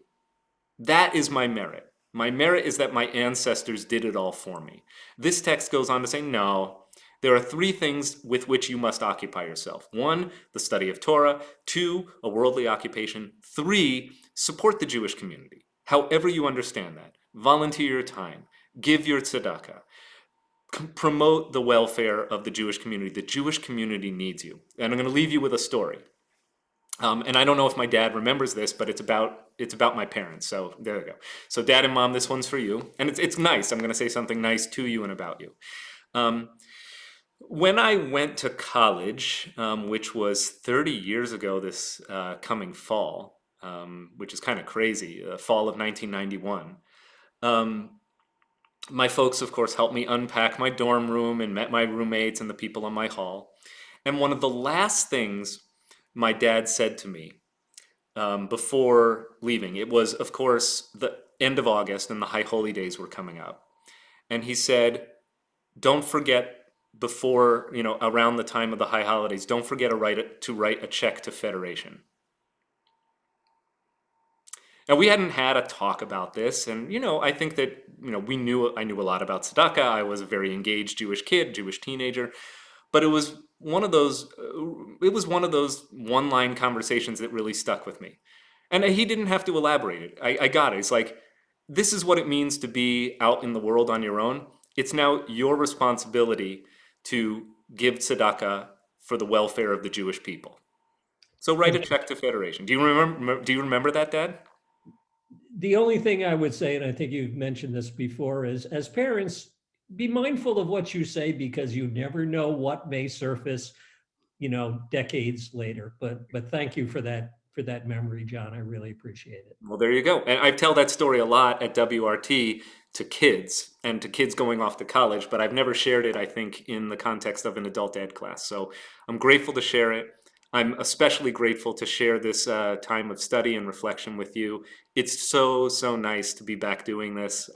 [SPEAKER 3] That is my merit. My merit is that my ancestors did it all for me. This text goes on to say, no, there are 3 things with which you must occupy yourself. 1, the study of Torah. 2, a worldly occupation. 3, support the Jewish community. However you understand that. Volunteer your time. Give your tzedakah. Promote the welfare of the Jewish community. The Jewish community needs you. And I'm going to leave you with a story. And I don't know if my dad remembers this, but it's about my parents. So there you go. So Dad and Mom, this one's for you. And it's nice. I'm going to say something nice to you and about you. When I went to college, which was 30 years ago this coming fall, which is kind of crazy, fall of 1991, my folks, of course, helped me unpack my dorm room and met my roommates and the people in my hall. And one of the last things my dad said to me before leaving, it was, of course, the end of August and the High Holy Days were coming up. And he said, don't forget before, around the time of the High Holidays, don't forget to write a check to Federation. Now, we hadn't had a talk about this, and, I think that, I knew a lot about tzedakah. I was a very engaged Jewish kid, Jewish teenager, but it was one of those one-line conversations that really stuck with me. And he didn't have to elaborate it. I got it. It's like, this is what it means to be out in the world on your own. It's now your responsibility to give tzedakah for the welfare of the Jewish people. So write a check to Federation. Do you remember that, Dad?
[SPEAKER 8] The only thing I would say, and I think you've mentioned this before, is as parents, be mindful of what you say because you never know what may surface, decades later. But thank you for that memory, John. I really appreciate it.
[SPEAKER 3] Well, there you go. And I tell that story a lot at WRT to kids and to kids going off to college, but I've never shared it, I think, in the context of an adult ed class. So I'm grateful to share it. I'm especially grateful to share this time of study and reflection with you. It's so nice to be back doing this.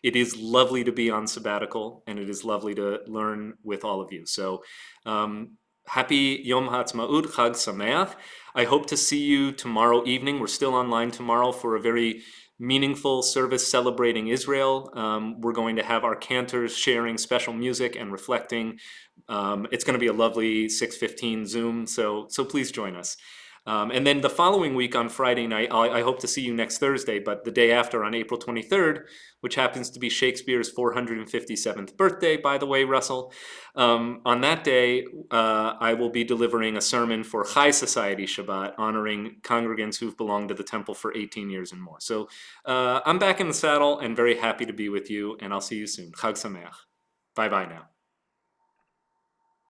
[SPEAKER 3] It is lovely to be on sabbatical, and it is lovely to learn with all of you. So happy Yom HaAtzmaut, Chag Sameach. I hope to see you tomorrow evening. We're still online tomorrow for a very meaningful service celebrating Israel. We're going to have our cantors sharing special music and reflecting. It's going to be a lovely 6:15 Zoom, so please join us. And then the following week on Friday night, I hope to see you next Thursday, but the day after on April 23rd, which happens to be Shakespeare's 457th birthday, by the way, Russell. On that day, I will be delivering a sermon for Chai Society Shabbat, honoring congregants who've belonged to the temple for 18 years and more. So I'm back in the saddle and very happy to be with you, and I'll see you soon. Chag Sameach. Bye-bye now.